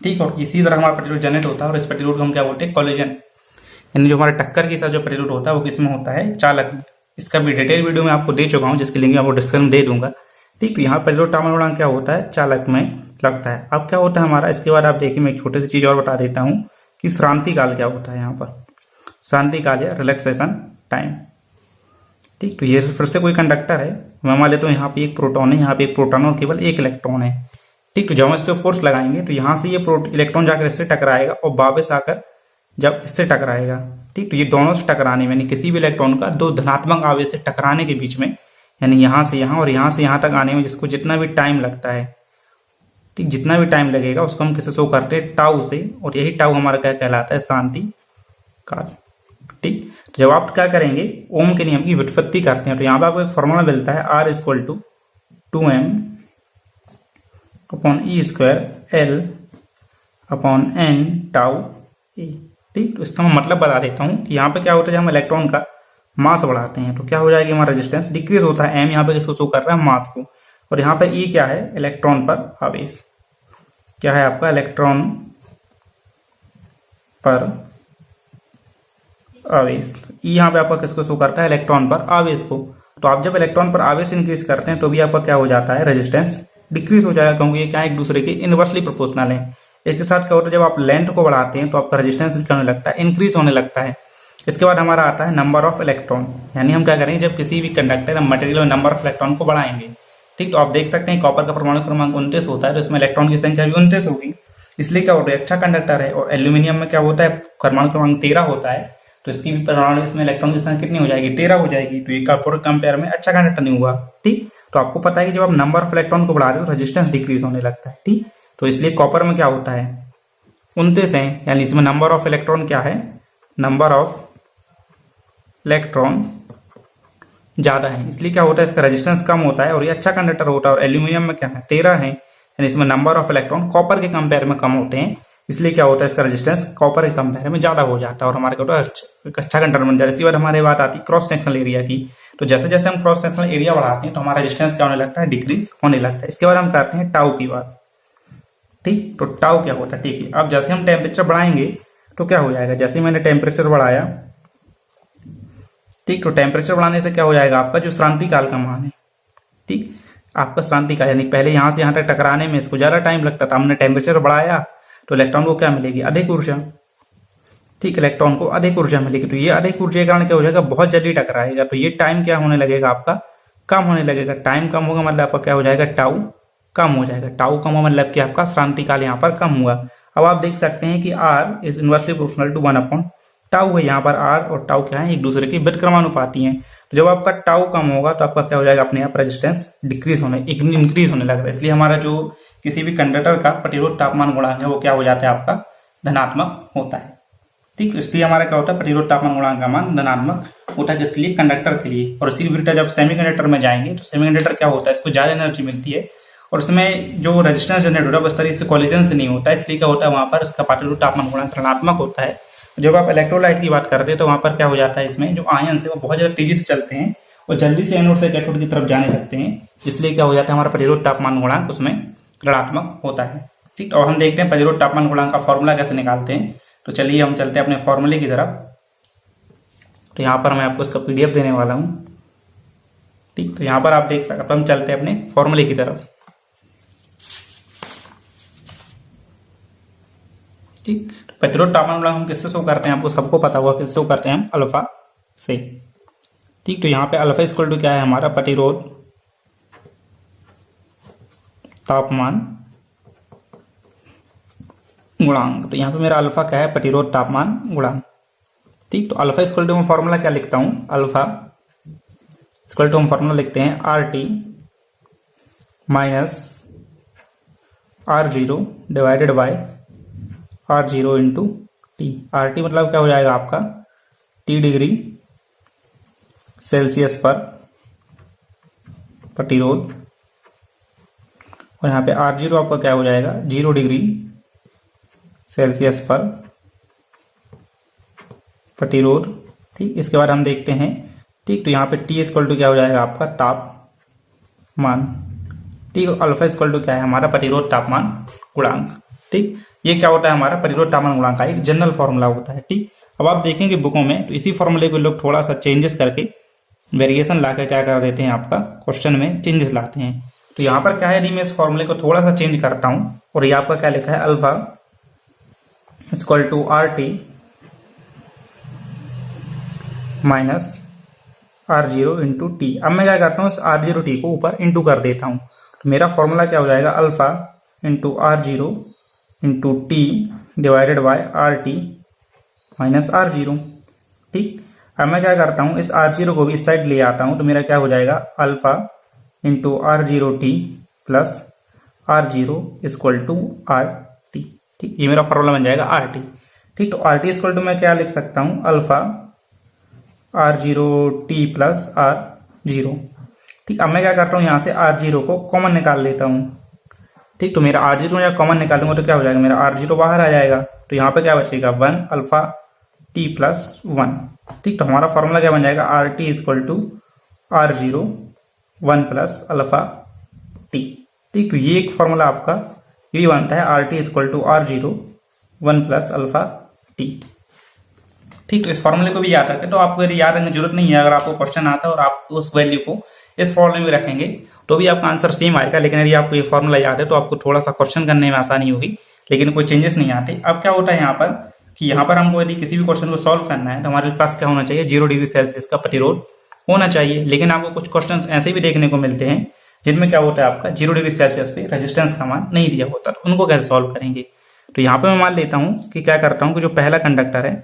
ठीक, और इसी तरह हमारा प्रतिरोध जनरेट होता है। और इस प्रतिरोध को हम क्या बोलते हैं, कॉलिजन, यानी जो हमारे टक्कर के साथ जो प्रतिरोध होता है वो किसमें होता है, चालक में। इसका भी डिटेल वीडियो मैं आपको दे चुका हूँ, जिसकी लिंक मैं आपको डिस्क्रिप्शन में दे दूंगा। ठीक, तो यहाँ प्रतिरोध तापमान गुणांक क्या होता है, चालक में लगता है। अब क्या होता है हमारा, इसके बाद आप देखिए, मैं एक छोटी सी चीज और बता देता हूँ कि श्रांति काल क्या होता है। यहाँ पर श्रांति काल या रिलैक्सेशन टाइम। ठीक, तो ये फिर से कोई कंडक्टर है, मैं मान लेता हूँ यहाँ पे एक प्रोटॉन है, यहाँ पे एक प्रोटॉन और केवल एक इलेक्ट्रॉन है। ठीक, तो जब हम इस पर फोर्स लगाएंगे तो यहाँ से ये इलेक्ट्रॉन जाकर इससे टकराएगा और वापस आकर जब इससे टकराएगा। ठीक, तो ये दोनों से टकराने में, यानी किसी भी इलेक्ट्रॉन का दो धनात्मक आवेश से टकराने के बीच में, यानी यहाँ से यहाँ और यहाँ से यहाँ तक आने में जिसको जितना भी टाइम लगता है, ठीक, जितना भी टाइम लगेगा उसको हम किससे शो करते हैं, टाउ से, और यही टाउ हमारा क्या कहलाता है, शांति काल। ठीक, तो जब आप क्या करेंगे, ओम के नियम की व्युत्पत्ति करते हैं, तो यहाँ पे आपको एक फॉर्मूला मिलता है, R equal to 2m upon E square L upon N tau A. ठीक, तो इसका मैं मतलब बता देता हूँ कि यहाँ पे क्या होता है, जब हम इलेक्ट्रॉन का मास बढ़ाते हैं तो क्या हो जाएगी, हमारा रेजिस्टेंस डिक्रीज होता है। एम यहाँ पे किसको शो कर रहा है, मास को, और यहाँ पे ई क्या है, इलेक्ट्रॉन पर आवेश। क्या है आपका, इलेक्ट्रॉन पर आवेश। ई यहाँ पे आपका किसको शो करता है, इलेक्ट्रॉन पर आवेश को। तो आप जब इलेक्ट्रॉन पर आवेश इंक्रीज करते हैं तो भी आपका क्या हो जाता है, रेजिस्टेंस डिक्रीज हो जाएगा, क्योंकि ये क्या है, एक दूसरे के इनवर्सली प्रोपोर्शनल है। इसके साथ क्या होता है, जब आप लेंथ को बढ़ाते हैं तो आपका रेजिस्टेंस क्या होने लगता है, इंक्रीज होने लगता है। इसके बाद हमारा आता है नंबर ऑफ इलेक्ट्रॉन, यानी हम क्या करेंगे, जब किसी भी कंडक्टर या मटेरियल में नंबर ऑफ इलेक्ट्रॉन को बढ़ाएंगे। ठीक, तो आप देख सकते हैं कॉपर का परमाणु क्रमांक 29 होता है, तो इसमें इलेक्ट्रॉन की संख्या भी 29 होगी, इसलिए क्या होता है, अच्छा कंडक्टर है। और एल्यूमिनियम में क्या होता है, परमाणु क्रमांक 13 होता है, तो इसकी भी परमाणु, इसमें इलेक्ट्रॉन की संख्या कितनी हो जाएगी, 13 हो जाएगी, तो ये कॉपर कंपेयर में अच्छा कंडक्टर नहीं हुआ। ठीक, तो आपको पता है कि जब आप नंबर ऑफ इलेक्ट्रॉन को बढ़ा रहे हो तो रेजिस्टेंस डिक्रीज होने लगता है। ठीक, तो इसलिए कॉपर में क्या होता है, 29 है, यानी इसमें नंबर ऑफ इलेक्ट्रॉन क्या है, नंबर ऑफ इलेक्ट्रॉन ज्यादा है, इसलिए क्या होता है, इसका रेजिस्टेंस कम होता है और ये अच्छा कंडक्टर होता है। और एल्यूमिनियम में क्या है, 13 है, यानी इसमें नंबर ऑफ इलेक्ट्रॉन कॉपर के कंपेयर में कम होते हैं, इसलिए क्या होता है, इसका रेजिस्टेंस कॉपर के कंपेयर में ज्यादा हो जाता है और हमारे को तो एक अच्छा कंडक्टर बन जाता है। इसके बाद हमारी बात आती है क्रॉस सेक्शनल एरिया की। तो जैसे जैसे हम क्रॉस सेक्शनल एरिया बढ़ाते हैं तो हमारा रेजिस्टेंस क्या होने लगता है, डिक्रीज होने लगता है। इसके बाद हम करते हैं टाउ की बात। ठीक, तो टाउ क्या होता है, ठीक है, अब जैसे हम टेम्परेचर बढ़ाएंगे तो क्या हो जाएगा, जैसे मैंने टेम्परेचर बढ़ाया, ठीक, तो टेम्परेचर बढ़ाने से क्या हो जाएगा, आपका जो क्रांति काल का मान है, ठीक, आपका क्रांति काल, यानी पहले यहां से यहां तक टकराने में इसको ज्यादा टाइम लगता था, हमने टेम्परेचर बढ़ाया तो इलेक्ट्रॉन को क्या मिलेगी, अधिक ऊर्जा। ठीक, इलेक्ट्रॉन को अधिक ऊर्जा मिलेगी, तो ये अधिक ऊर्जा के कारण क्या हो जाएगा, बहुत जल्दी टकराएगा, तो ये टाइम क्या होने लगेगा, आपका कम होने लगेगा। टाइम कम होगा मतलब आपका क्या हो जाएगा, टाउ कम हो जाएगा। टाउ कम हुआ मतलब कि आपका क्रांति काल यहाँ पर कम हुआ। अब आप देख सकते हैं कि R is inversely proportional to 1 upon tau है। यहाँ पर आर और टाउ क्या है, एक दूसरे की व्युत्क्रमानुपाती हैं। तो जब आपका टाउ कम होगा तो आपका क्या हो जाएगा, अपने आप रेजिस्टेंस डिक्रीज होने, इंक्रीज होने लगता है। इसलिए हमारा जो किसी भी कंडक्टर का प्रतिरोध तापमान गुणांक है वो क्या हो जाता है, आपका धनात्मक होता है। ठीक, इसलिए हमारा क्या होता है, प्रतिरोध तापमान गुणांक का मान धनात्मक होता है, किसके लिए, कंडक्टर के लिए। और इसी विपरीत जब सेमीकंडक्टर में जाएंगे तो सेमीकंडक्टर क्या होता है, इसको ज्यादा एनर्जी मिलती है और इसमें जो रेजिस्टेंस जनरेट होता है उस तरह से कॉलिजन से नहीं होता है, इसलिए क्या होता है, वहां पर इसका प्रतिरोध तापमान गुणांक ऋणात्मक होता है। जब आप इलेक्ट्रोलाइट की बात करते हैं तो वहां पर क्या हो जाता है, इसमें जो आयन है वो बहुत ज्यादा तेजी से चलते हैं और जल्दी से एनोड से कैथोड की तरफ जाने लगते हैं, इसलिए क्या हो जाता है, हमारा प्रतिरोध तापमान गुणांक उसमें ऋणात्मक होता है। ठीक, और हम देखते हैं प्रतिरोध तापमान गुणांक का फॉर्मूला कैसे निकालते हैं। तो चलिए हम चलते हैं अपने फॉर्मूले की तरफ। तो यहाँ पर मैं आपको इसका पीडीएफ देने वाला हूं। ठीक, तो यहाँ पर आप देख सकते, हम चलते हैं अपने फॉर्मूले की तरफ। ठीक, तो प्रतिरोध तापमान गुणांक हम किससे शो करते हैं, आपको सबको पता हुआ किससे शो करते हैं, हम अल्फा से। ठीक, तो यहाँ पे अल्फा इक्वल टू क्या है, हमारा प्रतिरोध तापमान गुणांक। तो यहाँ पे मेरा अल्फा क्या है, प्रतिरोध तापमान गुणांक। ठीक, तो अल्फा इक्वल टू मैं फॉर्मूला क्या लिखता हूं, अल्फा इक्वल टू हम फॉर्मूला लिखते हैं RT minus R0 divided by R0 into T. RT मतलब क्या हो जाएगा आपका T डिग्री सेल्सियस पर प्रतिरोध, और यहाँ पे R0 आपका क्या हो जाएगा 0 डिग्री सेल्सियस पर प्रतिरोध। ठीक, इसके बाद हम देखते हैं। ठीक, तो यहाँ पे T इक्वल टू क्या हो जाएगा, आपका तापमान। ठीक, अल्फा इक्वल टू क्या है, हमारा प्रतिरोध तापमान गुणांक। ठीक, ये क्या होता है, हमारा प्रतिरोध तापमान गुणांक का एक जनरल फॉर्मूला होता है। ठीक, अब आप देखेंगे बुकों में तो इसी फॉर्मूले को लोग थोड़ा सा चेंजेस करके वेरिएशन लाकर क्या कर देते हैं, आपका क्वेश्चन में चेंजेस लाते हैं। तो यहाँ पर क्या है, यदि मैं इस फॉर्मूले को थोड़ा सा चेंज करता हूँ और ये आपका क्या लिखा है, alpha equal to RT minus R0 into T. अब मैं क्या करता हूँ, इस R0T को ऊपर इंटू कर देता हूँ, तो मेरा फॉर्मूला क्या हो जाएगा, alpha into R0 into T divided by RT minus R0। ठीक, अब मैं क्या करता हूँ, इस R0 को भी इस साइड ले आता हूँ, तो मेरा क्या हो जाएगा, alpha into R0T plus R zero equal to R T. ठीक, ये मेरा फॉर्मूला बन जाएगा आर टी। ठीक, तो आर टी इक्वल टू मैं क्या लिख सकता हूँ, alpha R zero T plus R zero. ठीक, अब मैं क्या कर रहा हूँ, यहाँ से आर जीरो को कॉमन निकाल लेता हूँ। ठीक, तो मेरा आर जीरो जब कॉमन निकालूंगा तो क्या हो जाएगा, मेरा आर जीरो बाहर आ जाएगा, तो यहाँ पे क्या बचेगा, one alpha T plus one. ठीक, तो हमारा फॉर्मूला क्या बन जाएगा, R T equal to R zero one plus alpha T. ठीक, तो ये एक फॉर्मूला आपका ये बनता है, R T equal to R zero one plus alpha T. ठीक, तो इस फॉर्मूले को भी याद रखें, तो आपको याद रखने की जरूरत नहीं है। अगर आपको क्वेश्चन आता है और आप उस वैल्यू को इस फॉर्मूले में रखेंगे तो भी आपका आंसर सेम आएगा, लेकिन यदि आपको ये फॉर्मूला याद है तो आपको थोड़ा सा क्वेश्चन करने में आसानी होगी, लेकिन कोई चेंजेस नहीं आते। अब क्या होता है यहाँ पर कि यहाँ पर हमको यदि किसी भी क्वेश्चन को सॉल्व करना है तो हमारे पास क्या होना चाहिए, 0 डिग्री सेल्सियस का प्रतिरोध होना चाहिए। लेकिन आपको कुछ क्वेश्चन ऐसे भी देखने को मिलते हैं जिनमें क्या होता है, आपका 0 डिग्री सेल्सियस पे रेजिस्टेंस का मान नहीं दिया होता, तो उनको कैसे सॉल्व करेंगे। तो यहाँ पे मैं मान लेता हूँ कि क्या करता हूँ कि जो पहला कंडक्टर है,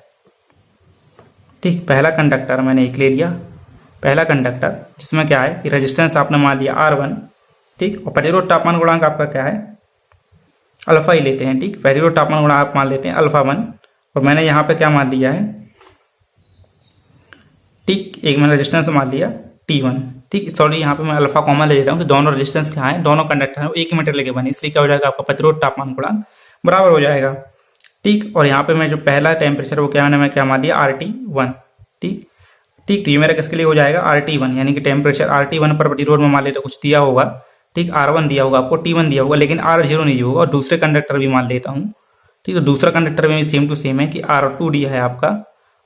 ठीक, पहला कंडक्टर मैंने एक ले लिया, पहला कंडक्टर जिसमें क्या है कि रेजिस्टेंस आपने मान लिया R1। ठीक, और प्रतिरोध तापमान गुणांक आपका क्या है, अल्फा ही लेते हैं। ठीक, प्रतिरोध तापमान गुणांक आप मान लेते हैं अल्फा 1, और मैंने यहाँ पे क्या मान लिया है, ठीक, एक मैंने रेजिस्टेंस मान लिया T1। ठीक, सॉरी यहाँ पे मैं अल्फा कॉमन ले लेता हूँ कि दोनों रेजिस्टेंस क्या है, दोनों कंडक्टर है वो एक मीटर लेके बने, इसलिए क्या हो जाएगा, आपका प्रतिरोध तापमान गुणांक बराबर हो जाएगा। ठीक, और यहाँ पे मैं जो पहला टेम्परेचर वो क्या मैंने मैं क्या मान लिया RT1। ठीक, ठीक, तो ये मेरा किसके लिए हो जाएगा, RT1, यानी कि टेम्परेचर RT1 पर प्रतिरोध में मान लेते कुछ दिया होगा। ठीक, R1 दिया होगा आपको, T1 दिया होगा, लेकिन R0 नहीं दिया होगा। और दूसरे कंडक्टर भी मान लेता हूँ। ठीक, तो दूसरा कंडक्टर में सेम टू सेम है कि R2 दिया है आपका,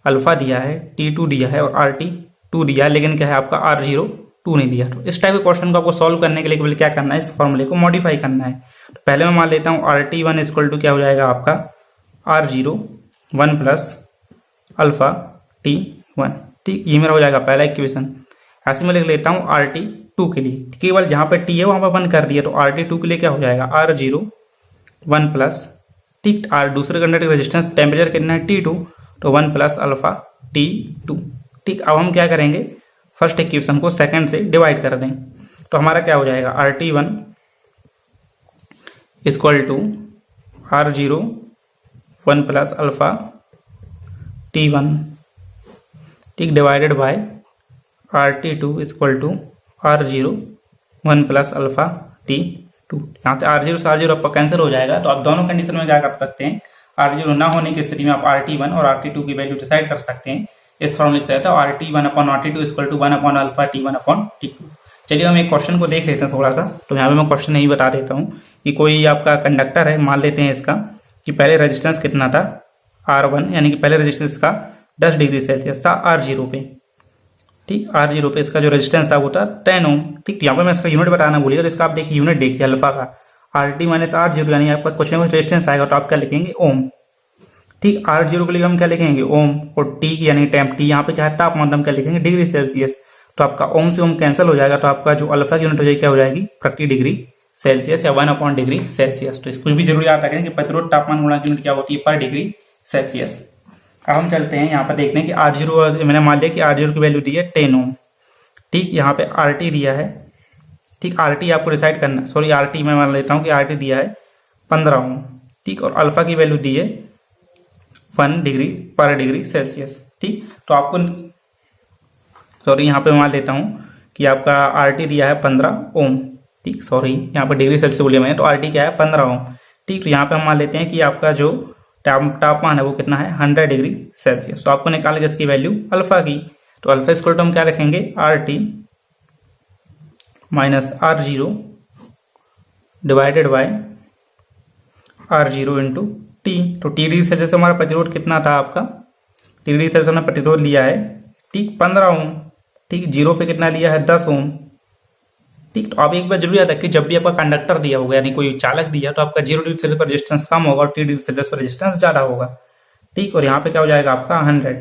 अल्फा दिया है, T2 दिया है और RT2 दिया है, लेकिन क्या है आपका R02 नहीं दिया। तो इस टाइप के क्वेश्चन को आपको सॉल्व करने के लिए क्या करना है, इस फॉर्मूले को मॉडिफाई करना है। तो पहले मैं मान लेता हूँ RT1 इक्वल टू क्या हो जाएगा आपका R0 1 प्लस अल्फा T1। ठीक, ये मेरा हो जाएगा पहला इक्वेशन। ऐसे मैं लिख लेता हूँ RT2 के लिए, केवल जहाँ पर T है वहाँ पर 1 कर दिया, तो RT2 के लिए क्या हो जाएगा R0 1 प्लस, ठीक, दूसरे कंडक्टर रेजिस्टेंस टेम्परेचर कितना है T2, तो 1 प्लस अल्फा T2। ठीक, अब हम क्या करेंगे, फर्स्ट इक्वेशन को सेकंड से डिवाइड कर दें, तो हमारा क्या हो जाएगा RT1 equal to R0 1 plus alpha T1। ठीक, divided by RT2 equal to R0 1 plus alpha T2। यहाँ से R0 से R0 आपका कैंसिल हो जाएगा, तो आप दोनों कंडीशन में क्या कर सकते हैं, R0 ना होने की स्थिति में आप RT1 और RT2 की वैल्यू डिसाइड कर सकते हैं। इस फॉर्मूले से आता है RT1 upon RT2 equal to 1 upon alpha T1 upon T2। चलिए हम एक क्वेश्चन को देख लेते हैं थोड़ा सा। तो यहाँ पे मैं क्वेश्चन नहीं बता देता हूँ कि कोई आपका कंडक्टर है, मान लेते हैं इसका कि पहले रेजिस्टेंस कितना था R1, यानी कि पहले रेजिस्टेंस का 10 डिग्री सेल्सियस था R0 पे। ठीक, R0 पे इसका जो रेजिस्टेंस था वो था 10 ओम। ठीक, यहाँ पे मैं इसका यूनिट बताना भूलिएगा, तो इसका आप देखिए यूनिट देखिए अल्फा का RT माइनस R0, यानी आपका कुछ ना कुछ रेजिस्टेंस आएगा तो आप क्या लिखेंगे, ओम। ठीक, R0 के लिए हम क्या लिखेंगे, ओम, और T यानी टेम्प, T यहाँ पे क्या है तापमान, हम क्या लिखेंगे डिग्री सेल्सियस। तो आपका ओम से ओम कैंसिल हो जाएगा, तो आपका जो अल्फा की यूनिट हो जाएगी क्या हो जाएगी, प्रति डिग्री सेल्सियस या 1 अपॉन डिग्री सेल्सियस। तो इसको भी जरूर याद रखें कि प्रतिरोध तापमान गुणा की यूनिट क्या होती है, पर डिग्री सेल्सियस। अब हम चलते हैं यहाँ पर देखने की R0, मैंने मान लिया कि R0 की वैल्यू दी है 10 ओम। ठीक, यहाँ पे RT दिया है, ठीक, RT आपको डिसाइड करना, सॉरी RT मैं मान लेता हूँ कि RT दिया है 15 ओम। ठीक, और अल्फा की वैल्यू दी है 1 डिग्री पर डिग्री सेल्सियस। ठीक, तो आपको सॉरी यहाँ पे मान लेता हूँ कि आपका RT दिया है 15 ओम। ठीक, सॉरी यहाँ पर डिग्री सेल्सियस बोलिए मैंने, तो RT क्या है 15 ओम। ठीक, तो यहाँ पे हम मान लेते हैं कि आपका जो तापमान है वो कितना है 100 डिग्री सेल्सियस। तो आपको निकाल के इसकी वैल्यू अल्फा की, तो अल्फा इक्वल टू हम क्या रखेंगे, RT minus R0 divided by R0 into T। तो T डिग्री सेल्सियस हमारा प्रतिरोध कितना था आपका, T डिग्री सेल्सियस हमने प्रतिरोध लिया है, ठीक, 15 ओम। ठीक, 0 पे कितना लिया है 10 ओम। ठीक, तो आप एक बार जरूर याद रखिए, जब भी आपका कंडक्टर दिया होगा यानी कोई चालक दिया तो आपका 0 डिग्री सेल्सियस पर रेजिस्टेंस कम होगा और T डिग्री सेल्सियस पर रेजिस्टेंस ज्यादा होगा। ठीक, और यहाँ पे क्या हो जाएगा आपका 100।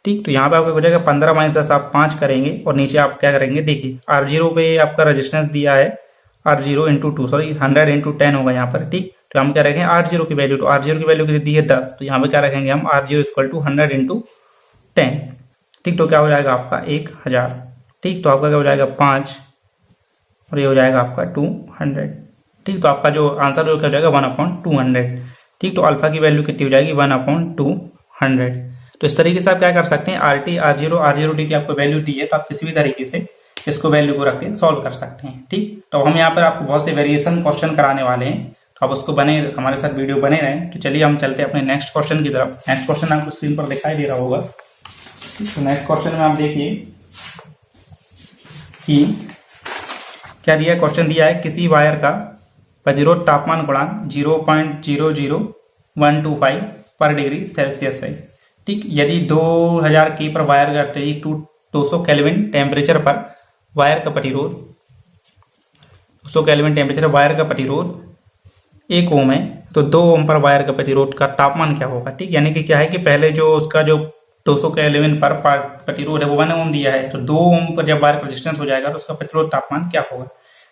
ठीक, तो यहाँ पे आपका हो जाएगा 15 माइनस 10 आप 5 करेंगे, और नीचे आप क्या करेंगे, देखिए R0 पे आपका रेजिस्टेंस दिया है R0 इंटू 2, सॉरी 100 इंटू 10 होगा यहाँ पर। ठीक, तो हम क्या रखेंगे R0 की वैल्यू, तो R0 की वैल्यू कितनी दी है 10, तो यहाँ पे क्या रखेंगे हम R0 इक्वल टू 100 इंटू 10। ठीक, तो क्या हो जाएगा आपका 1000। ठीक, तो आपका क्या हो जाएगा 5 और ये हो जाएगा आपका 200। ठीक, तो आपका जो आंसर क्या हो जाएगा 1/200। ठीक, तो अल्फा की वैल्यू कितनी हो जाएगी 1/200। तो इस तरीके से आप क्या कर सकते हैं, RT R0 की आपको वैल्यू दी है तो आप किसी भी तरीके से इसको वैल्यू को रख के सॉल्व कर सकते हैं। ठीक, तो हम यहाँ पर आपको बहुत से वेरिएशन क्वेश्चन कराने वाले हैं, तो आप उसको बने हमारे साथ वीडियो बने रहें। तो चलिए हम चलते हैं अपने नेक्स्ट क्वेश्चन की तरफ। नेक्स्ट क्वेश्चन आपको स्क्रीन पर दिखाई दे रहा होगा। तो नेक्स्ट क्वेश्चन में आप देखिए कि क्या दिया है। क्वेश्चन दिया है किसी वायर का प्रतिरोध तापमान गुणांक 0.00125 पर डिग्री सेल्सियस है। ठीक, यदि 2000 की पर वायर का 200 केल्विन टेम्परेचर पर वायर का प्रतिरोध 200 केल्विन टेम्परेचर वायर का प्रतिरोध 1 ओम है, तो 2 ओम पर वायर का प्रतिरोध का तापमान क्या होगा। ठीक, यानी कि क्या है कि पहले जो उसका जो 200 केल्विन पर प्रतिरोध है वो 1 ओम दिया है, तो 2 ओम पर जब वायर का रेजिस्टेंस हो जाएगा तो उसका प्रतिरोध तापमान क्या होगा।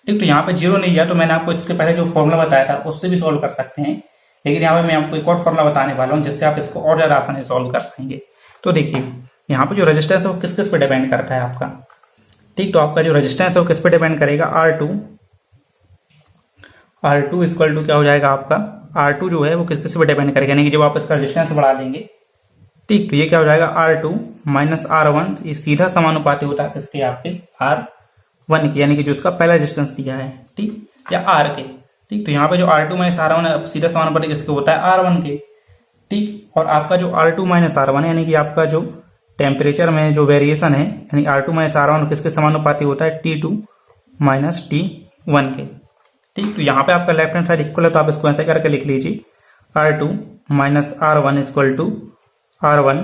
ठीक, तो यहाँ पे 0 नहीं दिया, तो मैंने आपको इसके पहले जो फॉर्मूला बताया था उससे भी सॉल्व कर सकते हैं, लेकिन यहाँ पे मैं आपको एक और फॉर्मूला बताने वाला हूँ जिससे आप इसको और ज्यादा आसानी से सॉल्व कर पाएंगे। तो देखिए यहाँ पे जो रेजिस्टेंस है वो किस किस पे डिपेंड करता है आपका। ठीक, तो आपका जो रेजिस्टेंस है वो किस पे डिपेंड करेगा, R2 इक्वल टू क्या हो जाएगा आपका, R2 जो है वो किस किस पे डिपेंड करेगा, यानी कि जब आप इसका रेजिस्टेंस बढ़ा लेंगे। ठीक, तो ये क्या हो जाएगा R2 माइनस R1, ये सीधा समानुपाती होता है किसके, आपके R1 की, यानी कि जो इसका पहला रेजिस्टेंस दिया है। ठीक, या R के। ठीक, तो यहाँ पे जो R2 माइनस R1 सीधा समानुपाती किसके होता है, R1 के। ठीक, और आपका जो R2 माइनस R1 है, यानी कि आपका जो टेम्परेचर में जो वेरिएशन है, यानी R2 माइनस R1 किसके समानुपाती होता है, T2 माइनस T1 के। ठीक, तो यहाँ पे आपका लेफ्ट हैंड साइड इक्वल है, तो आप इसको ऐसे करके लिख लीजिए, R2 minus R1 equal to R1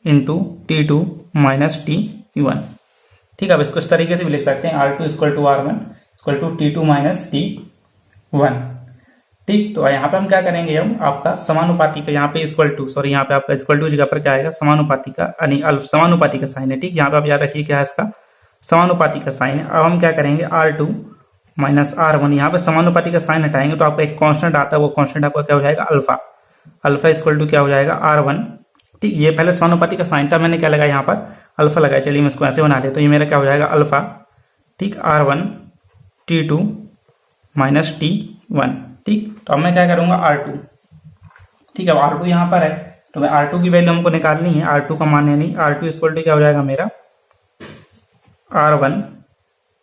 into T2 minus T1। ठीक, अब इसको इस तरीके से भी लिख सकते हैं, R2 equal to R1 equal to T2 minus T1। ठीक, तो यहाँ पे हम क्या करेंगे, हम आपका समानुपाती का यहाँ पे इक्वल टू, सॉरी यहाँ पे आपका इक्वल टू जगह पर क्या आएगा, समानुपाती का, यानी समानुपाती का साइन है। ठीक, यहाँ पे आप याद रखिए क्या है इसका, समानुपाती का साइन है। अब हम क्या करेंगे, R2 माइनस R1, यहाँ पे समानुपाती का साइन हटाएंगे तो आपका एक कांस्टेंट आता है, वो कांस्टेंट आपका क्या हो जाएगा, अल्फा। अल्फा इक्वल टू क्या हो जाएगा, R1। ठीक, ये पहले समानुपाती का साइन था, मैंने क्या लगाया यहाँ पर, अल्फा लगाया। चलिए मैं इसको ऐसे बना देता हूँ, तो ये मेरा क्या हो जाएगा अल्फा। ठीक, R1 T2 माइनस T1। ठीक, तो अब मैं क्या करूंगा, R2। ठीक है, अब R2 यहाँ पर है, तो मैं R2 की वैल्यू हमको निकालनी है, R2 का मान यानी R2 इक्वल टू क्या हो जाएगा मेरा R1।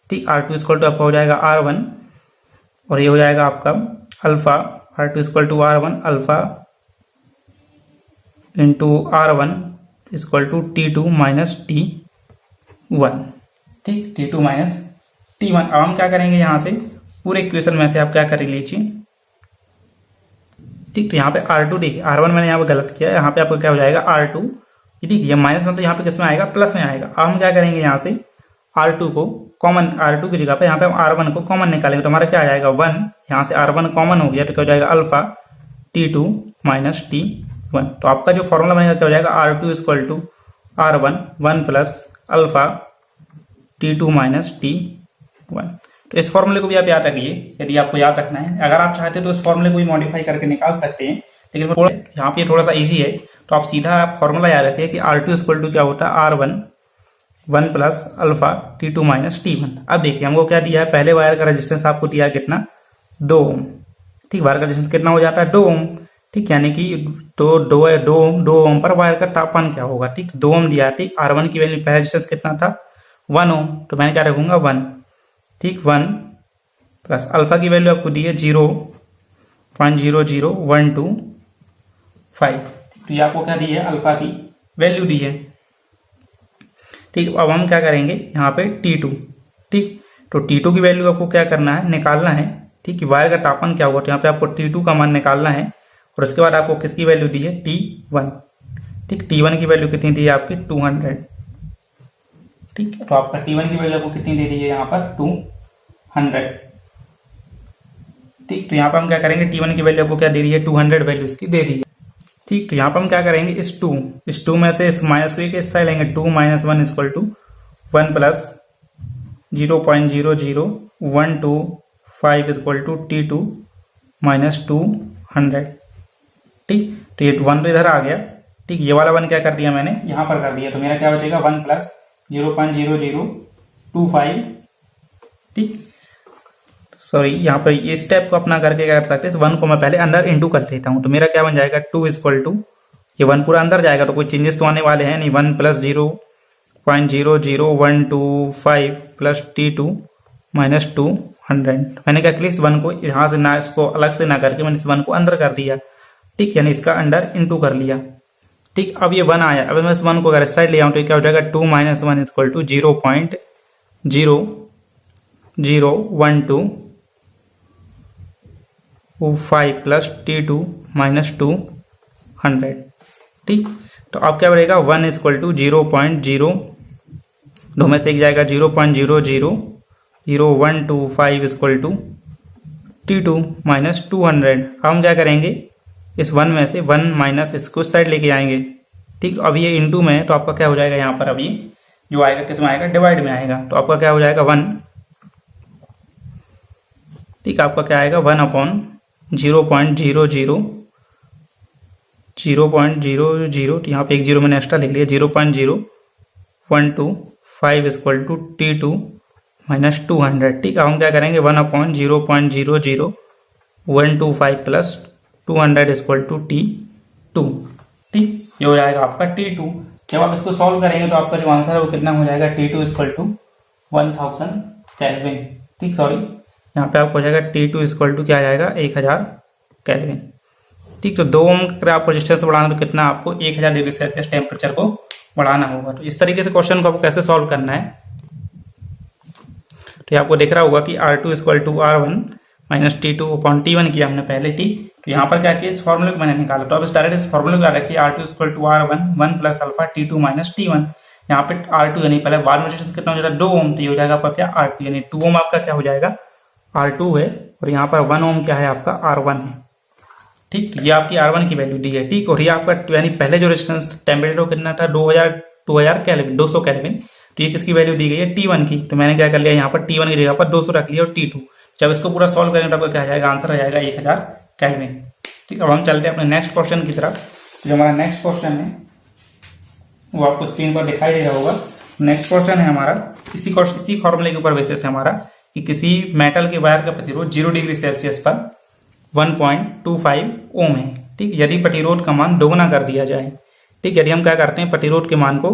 ठीक, R2 इक्वल टू आपका हो जाएगा R1, और ये हो जाएगा आपका alpha. R2 equal to R1 alpha into R1 equal to T2 minus T1। ठीक, T2 माइनस T1। अब हम क्या करेंगे, यहाँ से पूरे इक्वेशन में से आप क्या कर लीजिए। ठीक, तो यहाँ पे R2 देखिए, R1 मैंने यहाँ पे गलत किया, यहाँ पे आपका क्या हो जाएगा R2। ठीक, ये माइनस मतलब यहाँ पे किस में आएगा, प्लस में आएगा। अब हम क्या करेंगे, यहाँ से R2 को कॉमन, R2 की जगह पे यहाँ पे हम R1 को कॉमन निकालेंगे, तो हमारा क्या आ जाएगा 1। यहाँ से R1 कॉमन हो गया तो क्या हो जाएगा अल्फा T2 माइनस T1। तो आपका जो फॉर्मूला बनेगा क्या हो जाएगा, R2 equal to R1 1 plus alpha T2 minus T1। तो इस फॉर्मूले को भी आप याद रखिए, यदि आपको याद रखना है। अगर आप चाहते तो इस फॉर्मूले को भी मॉडिफाई करके निकाल सकते हैं, लेकिन यहाँ पे थोड़ा सा इजी है, तो आप सीधा फॉर्मूला याद रखिए कि R2 इक्वल टू क्या होता है, R1 1 plus alpha T2 minus T1। अब देखिए हमको क्या दिया है, पहले वायर का रेजिस्टेंस आपको दिया है कितना, 2 ओम। ठीक, वायर का रेजिस्टेंस कितना हो जाता है, 2 ओम। ठीक, यानी कि तो 2 ओम पर वायर का तापमान क्या होगा। ठीक, 2 ओम दिया। ठीक, R1 की वैल्यू पहला रेजिस्टेंस कितना था, 1 ओम, तो मैंने क्या रखूंगा 1। ठीक, 1 प्लस अल्फा की वैल्यू आपको दी है 0.00125। तो ये आपको क्या दी है, अल्फा की वैल्यू दी है। ठीक, अब हम क्या करेंगे यहाँ पे T2। ठीक, तो T2 की वैल्यू आपको क्या करना है, निकालना है। ठीक, वायर का तापमान क्या होगा, तो यहाँ पे आपको T2 का मान निकालना है, और उसके बाद आपको किसकी वैल्यू दी है, T1। ठीक, T1 की वैल्यू कितनी दी है आपकी, 200। ठीक, तो आपका T1 की वैल्यू आपको कितनी दे दी है यहाँ पर, 200। ठीक, तो यहाँ पर हम क्या करेंगे, T1 की वैल्यू आपको क्या दे दी है, 200 वैल्यू इसकी दे दी है। ठीक, तो यहाँ पर हम क्या करेंगे, इस 2 में से इस माइनस को एक हिस्सा लेंगे, 2 minus 1 equal to 1 plus 0.00125 equal to T2 minus 200। ठीक, तो ये 1 तो इधर आ गया। ठीक, ये वाला 1 क्या कर दिया मैंने, यहाँ पर कर दिया, तो मेरा क्या बचेगा 1 प्लस 0.0025। ठीक, सॉरी यहाँ पर इस स्टेप को अपना करके क्या कर सकते हैं, 1 को मैं पहले अंदर इंटू कर देता हूँ। तो मेरा क्या बन जाएगा 2 इक्वल टू, ये 1 पूरा अंदर जाएगा तो कोई चेंजेस तो आने वाले हैं नहीं, 1 प्लस 0.00125 प्लस T2 माइनस 200। मैंने क्या किया, इस 1 को यहाँ से ना, इसको अलग से ना करके मैंने इस 1 को अंदर कर दिया, ठीक, यानी इसका अंडर इंटू कर लिया, ठीक। अब ये 1 आया, अब मैं इस 1 को अगर इस साइड ले आऊँ तो क्या हो जाएगा 2 minus 1 equal to 0.00125 plus T2 minus 200, ठीक। तो अब क्या बढ़ेगा 1 इक्वल टू 0.0, दो में से एक जाएगा 0.0000125 इक्वल टू T2 माइनस 200। अब हम क्या करेंगे, इस 1 में से 1 माइनस इसको उस साइड लेके आएंगे, ठीक। अब ये इंटू में है तो आपका क्या हो जाएगा यहाँ पर, अभी जो आएगा किस में आएगा, डिवाइड में आएगा। तो आपका क्या हो जाएगा 1, ठीक। आपका क्या आएगा 1 अपॉन 0.00, यहाँ पे एक जीरो मैंने एक्स्ट्रा लिख लिया, 0.0125 इक्वल टू T2 माइनस 200, ठीक। अब हम क्या करेंगे 1 upon 0.00125 plus 200 equal to T2, ठीक। ये हो जाएगा आपका T2। जब आप इसको सॉल्व करेंगे तो आपका जो आंसर है वो कितना हो जाएगा, T2 इक्वल टू 1000 केल्विन, ठीक। सॉरी यहाँ पे आपको हो जाएगा T2 इक्वल टू क्या आ जाएगा 1000 केल्विन, ठीक। तो 2 ओम का आपको रेजिस्टेंस बढ़ाना तो कितना, आपको 1000 डिग्री सेल्सियस टेम्परेचर को बढ़ाना होगा। तो इस तरीके से क्वेश्चन को आपको कैसे सॉल्व करना है, तो ये आपको दिख रहा होगा कि R2 equal to R1 minus T2 upon T1 किया हमने पहले, ठीक। तो यहाँ पर क्या किया, इस फॉर्मूले को मैंने निकाला, तो अब इस डायरेक्ट इस फॉर्मूले को रखिए R2 equal to R1 1 plus alpha T2 minus T1। यहाँ पे R2 यानी पहले बार में कितना हो जाएगा 2 ओम, तो ये हो जाएगा आपका क्या R2, यानी 2 ओम आपका क्या हो जाएगा R2 है, और यहाँ पर 1 ओम क्या है आपका R1 है, ठीक। ये आपकी R1 की वैल्यू दी है, ठीक। और ये आपका यानी पहले जो रेजिस्टेंस टेम्परेचर कितना था 2000 केल्विन, 200 केल्विन, तो ये किसकी वैल्यू दी गई है T1 की। तो मैंने क्या कर लिया यहाँ पर T1 की जगह पर 200 रख लिया, और T2 जब इसको पूरा सॉल्व करेंगे तो आपका क्या आ जाएगा, आंसर आ जाएगा 1000 केल्विन, ठीक। अब हम चलते हैं अपने नेक्स्ट क्वेश्चन की तरफ। जो हमारा नेक्स्ट क्वेश्चन है वो आपको स्क्रीन पर दिखाई दे रहा होगा। नेक्स्ट क्वेश्चन है हमारा इसी फॉर्मूले के ऊपर बेसिस है हमारा, कि किसी मेटल के वायर का प्रतिरोध 0 डिग्री सेल्सियस पर 1.25 ओम है, ठीक। यदि प्रतिरोध का मान दोगुना कर दिया जाए, ठीक। यदि हम क्या करते हैं, प्रतिरोध के मान को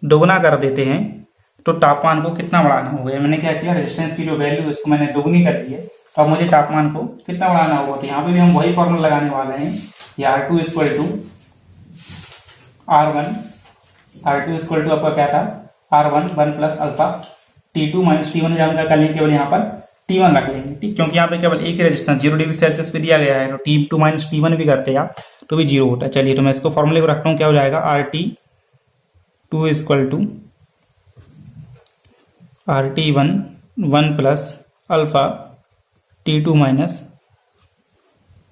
दोगुना कर देते हैं तो तापमान को कितना बढ़ाना होगा। मैंने क्या किया, रेजिस्टेंस की जो वैल्यू है उसको मैंने दोगुनी कर दी है, तो अब मुझे तापमान को कितना बढ़ाना होगा। तो यहाँ पे भी हम वही फॉर्मूला लगाने वाले हैं, ये R2 equal to R1, R2 equal to आपका क्या था R1 1 plus alpha T2 minus T1, हम क्या कर लेंगे केवल यहाँ पर T1 रख लेंगे, ठीक। क्योंकि यहाँ पे केवल एक ही रेजिस्टेंस 0 डिग्री सेल्सियस पे दिया गया है, तो T2 माइनस T1 भी करते हैं तो भी 0 होता है। चलिए तो मैं इसको फॉर्मूले को रखता हूँ, क्या हो जाएगा RT2 equal to RT1 1 plus alpha T2 minus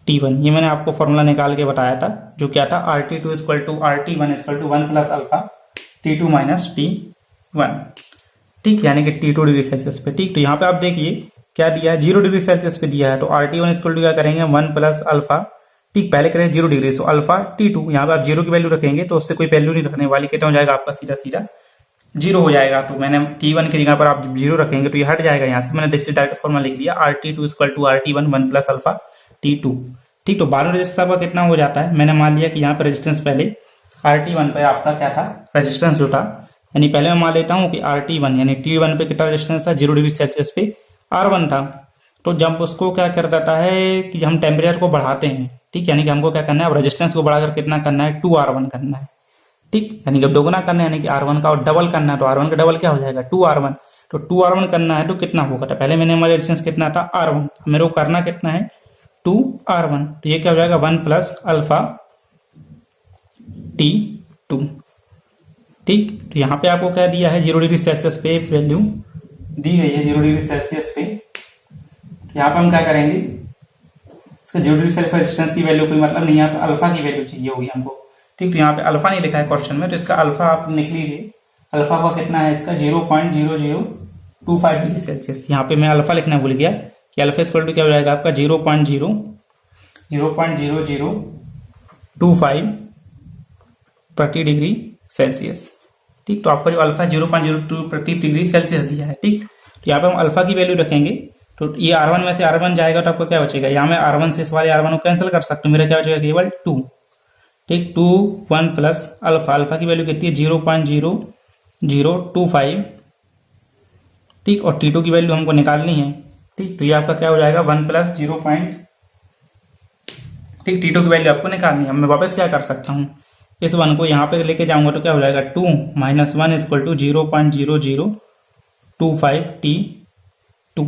T1। ये मैंने आपको फॉर्मूला निकाल के बताया था, जो क्या था RT2 equal to RT1 equal to 1 plus alpha T2 minus T1, ठीक। यानी कि T2 डिग्री सेल्सियस पे, ठीक। तो यहाँ पे आप देखिए क्या दिया है, 0 डिग्री सेल्सियस पे दिया है, तो RT1 इक्वल टू क्या करेंगे 1 प्लस अल्फा, ठीक। पहले करेंगे 0 डिग्री, सो अल्फा T2, यहाँ पे आप 0 की वैल्यू रखेंगे तो उससे कोई वैल्यू नहीं रखने वाली, कितना हो जाएगा आपका सीधा सीधा 0 हो जाएगा। तो मैंने T1 की जगह पर आप 0 रखेंगे तो ये हट जाएगा यहाँ से, मैंने डायरेक्ट फॉर्मूला लिख लिया RT2 equal to RT1 1 plus alpha T2, ठीक। तो बारह रेजिस्टेंस आपका कितना हो जाता है, मैंने मान लिया कि यहाँ पर रेजिस्टेंस पहले RT1 पे आपका क्या था रेजिस्टेंस जो था, यानी पहले मैं मान लेता हूँ कि RT1 यानी T1 पे कितना रेजिस्टेंस था 0 डिग्री सेल्सियस पे R1 था। तो जब उसको क्या कर देता है कि हम टेम्परेचर को बढ़ाते हैं, ठीक। यानी कि हमको क्या करना है, अब रेजिस्टेंस को बढ़ाकर कितना करना है 2R1 करना है, ठीक। यानी कि दोगुना करना है, यानी कि R1 का और डबल करना है, तो R1 का डबल क्या हो जाएगा 2R1। तो 2R1 करना है तो कितना होगा, तो पहले मैंने हमारा रेजिस्टेंस कितना था R1, मेरे को करना कितना है 2R1, तो ये क्या हो जाएगा 1 प्लस अल्फा T2, ठीक। तो यहाँ पे आपको क्या दिया है 0 डिग्री सेल्सियस पे वैल्यू दी गई है 0 डिग्री सेल्सियस पे। यहाँ पे हम क्या करेंगे, इसका 0 डिग्री सेल्सियस रेजिस्टेंस की वैल्यू कोई मतलब नहीं, यहाँ पे अल्फा की वैल्यू चाहिए होगी हमको, ठीक। तो यहाँ पे अल्फा नहीं लिखा है क्वेश्चन में, तो इसका अल्फा आप लिख लीजिए, अल्फा का कितना है इसका 0.0025 डिग्री सेल्सियस। यहाँ पे मैं अल्फा लिखना भूल गया कि अल्फा इक्वल टू क्या हो जाएगा आपका 0.025 प्रति डिग्री सेल्सियस, तो आपका जो अल्फा 0.02 प्रति डिग्री सेल्सियस दिया है, ठीक। तो यहाँ पे हम अल्फा की वैल्यू रखेंगे तो ये R1 में से R1 जाएगा तो आपको क्या बचेगा, यहाँ में R1 से इस वाले R1 को कैंसिल कर सकते हो, मेरा क्या बचेगा केवल 2। ठीक, 2 1 प्लस अल्फा, अल्फा की वैल्यू कितनी है 0.0025। ठीक, और T2 की वैल्यू हमको निकालनी है। ठीक, तो ये आपका क्या हो जाएगा 1 प्लस 0 ठीक, T2 की वैल्यू आपको निकालनी है। मैं वापस क्या कर सकता हूँ, इस 1 को यहाँ पे लेके जाऊंगा तो क्या हो जाएगा 2 माइनस 1 इक्वल टू 0.0025 T2।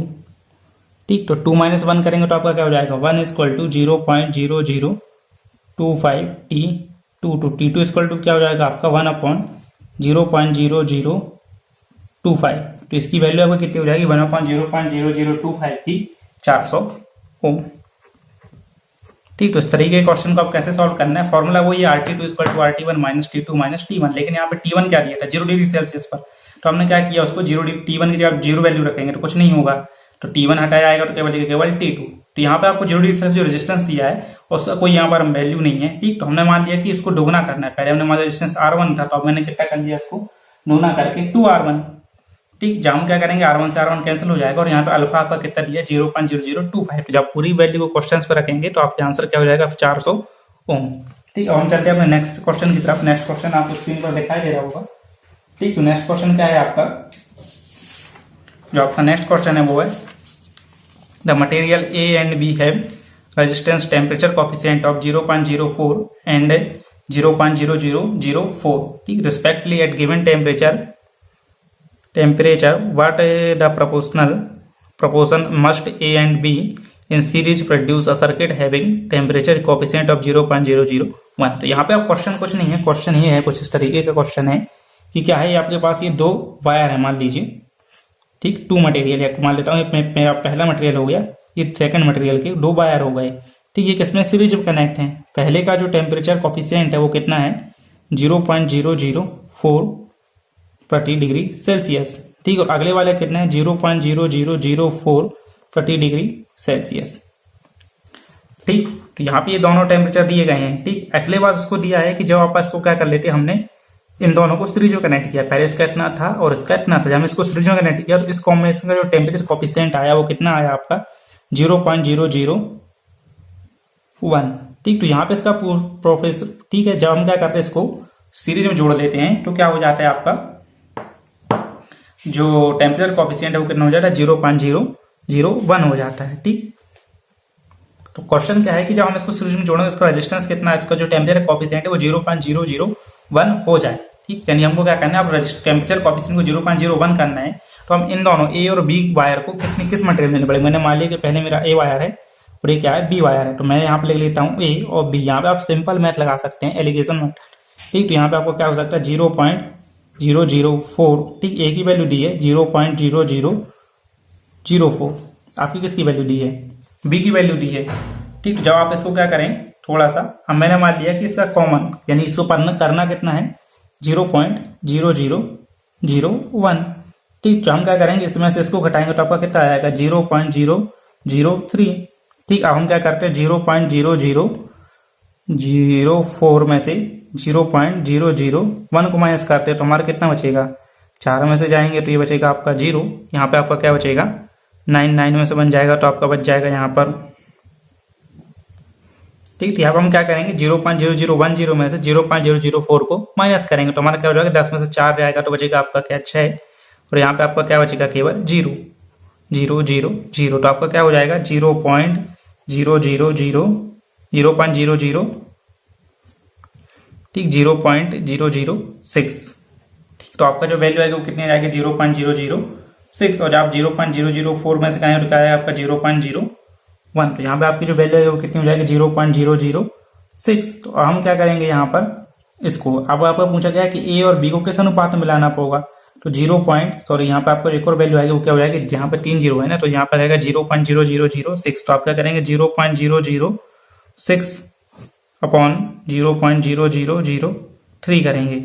ठीक, तो 2 माइनस 1 करेंगे तो आपका क्या हो जाएगा 1 इक्वल टू 0.0025 T2। तो T2 इक्वल टू क्या हो जाएगा आपका 1/0.0025। तो इसकी वैल्यू आपको कितनी हो जाएगी 1/0.0025 की 400 ओम। ठीक, तो इस तरीके के क्वेश्चन को आप कैसे सॉल्व करना है, फॉर्मूला वही है RT2 equal to RT1 minus T2 minus T1, लेकिन यहाँ पे T1 क्या दिया था 0 डिग्री सेल्सियस पर, तो हमने क्या किया उसको T1 की जब आप 0 वैल्यू रखेंगे तो कुछ नहीं होगा, तो T1 हटाया आएगा तो क्या बचेगा केवल T2। तो यहाँ पे आपको 0 डिग्री सेल्सियस जो रेजिस्टेंस दिया है उसका कोई यहाँ पर वैल्यू नहीं है। ठीक, तो हमने मान लिया कि इसको दोगुना करना है, पहले हमने मान लिया रेजिस्टेंस R1 था, तो अब मैंने कितना कर लिया इसको दोगुना करके 2R1। ठीक, जब हम क्या करेंगे R1 से R1 कैंसिल हो जाएगा और यहाँ पे अल्फा आपका कितना दिया 0.0025। तो जब पूरी वैल्यू को क्वेश्चंस पे रखेंगे तो आपका आंसर क्या हो जाएगा 400 ओम। ठीक, अब हम चलते हैं अपने नेक्स्ट क्वेश्चन की तरफ। नेक्स्ट क्वेश्चन आपको स्क्रीन पर दिखाई दे रहा होगा। ठीक, तो नेक्स्ट क्वेश्चन क्या है आपका, जो आपका नेक्स्ट क्वेश्चन है वो है the material A and B have resistance temperature coefficient of 0.04 and 0.0004 ठीक, respectively at given temperature what the proportion must A and B in series produce a circuit having temperature coefficient of 0.001। तो यहाँ पे आप क्वेश्चन कुछ नहीं है, क्वेश्चन ये है कुछ इस तरीके का क्वेश्चन है कि क्या है आपके पास ये 2 वायर है मान लीजिए। ठीक, 2 मटेरियल है, मान लेता हूँ मेरा पहला मटेरियल हो गया, ये सेकंड मटेरियल के 2 वायर हो गए। ठीक, ये किसमें सीरीज में कनेक्ट है, पहले का जो टेम्परेचर कॉफिशिएंट है वो कितना है 0.004 प्रति डिग्री सेल्सियस। ठीक, और अगले वाले कितना है 0.0004 प्रति डिग्री सेल्सियस। ठीक, तो यहाँ पे ये दोनों टेम्परेचर दिए गए हैं। ठीक, अगले बार उसको दिया है कि जब आप इसको क्या कर लेते हैं, हमने इन दोनों को सीरीज में कनेक्ट किया, पहले इसका इतना था और इसका इतना था, जब हमने इसको सीरीज में कनेक्ट किया तो इस कॉम्बिनेशन का जो टेम्परेचर कॉफिशिएंट आया वो कितना आया आपका 0.001। ठीक, तो यहाँ पे इसका प्रोफेसर ठीक है, जब हम क्या करते हैं इसको सीरीज में जोड़ लेते हैं तो क्या हो जाता है आपका जो टेम्परेचर कॉफिशिएंट है वो कितना हो जाता है 0.001 हो जाता है। ठीक, तो क्वेश्चन क्या है कि जब हम इसको सीरीज में जोड़ें इसका रेजिस्टेंस कितना है, इसका जो टेम्परेचर कॉफिशिएंट है वो 0.001 हो जाए। ठीक, यानी हमको क्या करना है, अब टेम्परेचर कॉफिशिएंट को 0.01 करना है तो हम इन दोनों A और B वायर को किस मटेरियल देने पड़ेगा। मैंने मान लिया कि पहले मेरा A वायर है और ये क्या है B वायर है, तो मैं यहाँ पे लिख लेता हूँ A और B। यहाँ पे आप सिंपल मैथ लगा सकते हैं, एलिगेशन मैथ। ठीक, तो यहाँ पे आपको क्या हो सकता है 0.004। ठीक, A की वैल्यू दी है 0.0004, आपकी किसकी वैल्यू दी है B की वैल्यू दी है। ठीक, जब आप इसको क्या करें थोड़ा सा, अब मैंने मान लिया कि इसका कॉमन यानी इसको करना कितना है 0.0001। ठीक, तो हम क्या करेंगे इसमें से इसको घटाएंगे तो आपका कितना आएगा 0.003। ठीक, अब हम क्या करते हैं 0.0004 में से 0.001 को माइनस करते हैं तो हमारा कितना बचेगा, 4 में से जाएंगे तो ये बचेगा आपका 0। यहाँ पे आपका क्या बचेगा 9 में से बन जाएगा तो आपका बच जाएगा यहाँ पर। ठीक, तो यहाँ पर हम क्या करेंगे 0.0010 में से 0.004 को माइनस करेंगे तो हमारा क्या हो जाएगा 10 में से 4 जाएगा तो बचेगा आपका क्या 6, और यहाँ पे आपका क्या बचेगा केवल 0 0 0 0। तो आपका क्या हो जाएगा 0.000 ठीक 0.006। ठीक, तो आपका जो वैल्यू आएगा वो कितनी आएगी 0.006, और आप 0.004 में से कहेंगे तो क्या है आपका 0.01। तो यहाँ पे आपकी जो वैल्यू है वो कितनी हो जाएगी 0.006। तो हम क्या करेंगे यहाँ पर इसको, अब आपको पूछा गया कि A और B को किस अनुपात में मिलाना होगा, तो यहाँ पे आपको एक और वैल्यू आएगी वो क्या हो जाएगी, यहाँ पे 3 जीरो है ना तो यहाँ पर आएगा 0.0006। तो आप क्या करेंगे 0.006 अपॉन 0.0003 करेंगे।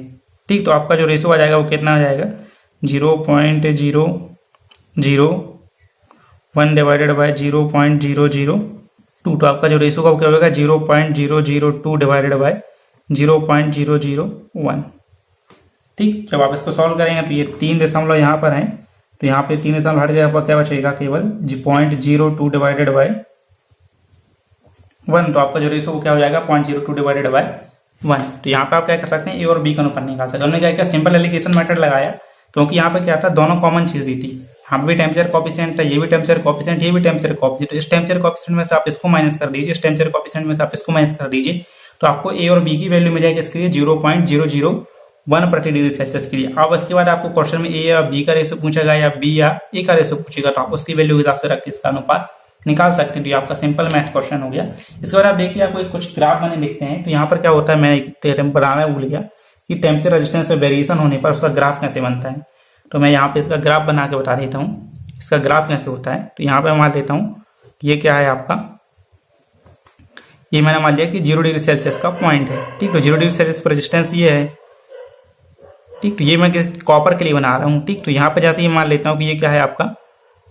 ठीक, तो आपका जो रेशो आ जाएगा वो कितना आ जाएगा 0.001 डिवाइडेड बाय 0.002। तो आपका जो रेशो का वो क्या होगा 0.002 डिवाइडेड बाय 0.001। ठीक, जब आप इसको सॉल्व करेंगे तो ये 3 दशमलव यहाँ पर है तो यहाँ पे 3 डेसिमल हट गया, आपका क्या बचेगा केवल 0.02 डिवाइडेड बाय 1। तो आपका जो रेशो वो क्या हो जाएगा 0.02 डिवाइडेड बाय 1। तो यहाँ पे आप क्या कर सकते हैं, ए और बी का अनुपात निकाल सकते हैं। हमने क्या किया, सिंपल एलिगेशन मेथड लगाया, क्योंकि यहाँ पे क्या था, दोनों कॉमन चीज ही थी। यहाँ भी टेम्परेचर कॉफिशिएंट है, ये भी टेम्परेचर कॉफिशिएंट, ये भी टेम्परेचर कॉफिशिएंट। तो इस टेम्परेचर कॉफिशिएंट में से आप इसको माइनस कर दीजिए, इस टेम्परेचर कॉफिशिएंट में से आप इसको माइनस कर दीजिए, तो आपको ए और बी की वैल्यू मिल जाएगी इसके लिए 0.001 प्रति डिग्री सेल्सियस के लिए। अब उसके बाद आपको क्वेश्चन में ए या बी का रेशो पूछेगा या बी या ए का रेशो पूछेगा, तो आप उसकी वैल्यू के हिसाब से रख के इसका अनुपात निकाल सकते हैं। तो ये आपका सिंपल मैथ क्वेश्चन हो गया। इसके बाद आप देखिए, आपको कुछ ग्राफ बने लिखते हैं। तो यहाँ पर क्या होता है, मैं बनाना भूल गया कि टेम्परेचर रेजिस्टेंस में वेरिएशन होने पर उसका ग्राफ कैसे बनता है। तो मैं यहाँ पे इसका ग्राफ बना के बता देता हूँ, इसका ग्राफ कैसे होता है। तो यहाँ पे मान लेता हूँ ये क्या है आपका, ये मैंने मान लिया कि 0 डिग्री सेल्सियस का पॉइंट है, ठीक। तो 0 डिग्री सेल्सियस पर रेजिस्टेंस ये है, ठीक। तो ये मैं कॉपर के लिए बना रहा हूँ, ठीक। तो यहाँ पे जैसे ये मान लेता हूँ कि ये क्या है आपका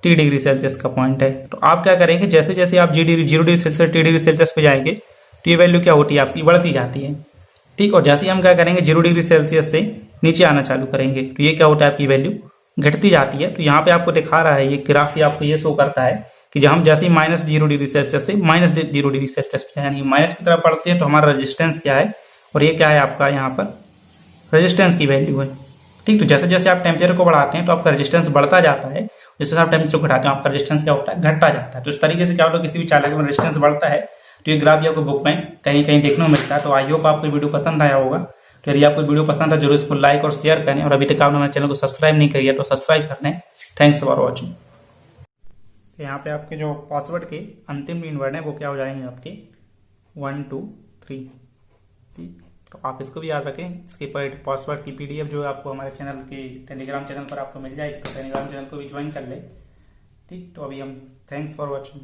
T डिग्री सेल्सियस का पॉइंट है। तो आप क्या करेंगे, जैसे जैसे आप 0 degree Celsius T degree Celsius पे जाएंगे तो ये वैल्यू क्या होती है आपकी, बढ़ती जाती है, ठीक। और जैसे ही हम क्या करेंगे 0 डिग्री सेल्सियस से नीचे आना चालू करेंगे तो ये क्या होता है, आपकी वैल्यू घटती जाती है। तो यहाँ पे आपको दिखा रहा है ये ग्राफ, आपको ये शो करता है कि जब हम जैसे ही -0 डिग्री सेल्सियस से -0 डिग्री सेल्सियस पे यानी माइनस की तरफ बढ़ते हैं तो हमारा रेजिस्टेंस क्या है, और ये क्या है आपका यहाँ पर रेजिस्टेंस की वैल्यू है, ठीक। तो जैसे जैसे आप टेम्परेचर को बढ़ाते हैं तो आपका रेजिस्टेंस बढ़ता जाता है, जैसे आप टेम्परेचर को घटाते हैं आपका रेजिस्टेंस क्या होता है, घटता जाता है। तो इस तरीके से क्या होता है, किसी भी चालक में रेजिस्टेंस बढ़ता है तो ये ग्राफ भी आपको बुक में कहीं कहीं देखने को मिलता है। तो आई होप आपको वीडियो पसंद आया होगा। तो यदि आपको वीडियो पसंद है जरूर इसको लाइक और शेयर करें, और अभी तक आपने हमारे चैनल को सब्सक्राइब नहीं किया तो सब्सक्राइब कर लें। Thanks for watching. यहाँ पे आपके जो पासवर्ड के अंतिम 3 वर्ड हैं वो क्या हो जाएंगे आपके 1 2 3, ठीक। तो आप इसको भी याद रखें। इसके पासवर्ड की PDF जो है आपको हमारे चैनल के टेलीग्राम चैनल पर आपको मिल जाएगी, तो टेलीग्राम चैनल को भी ज्वाइन कर ले, ठीक। तो अभी हम थैंक्स फॉर वॉचिंग।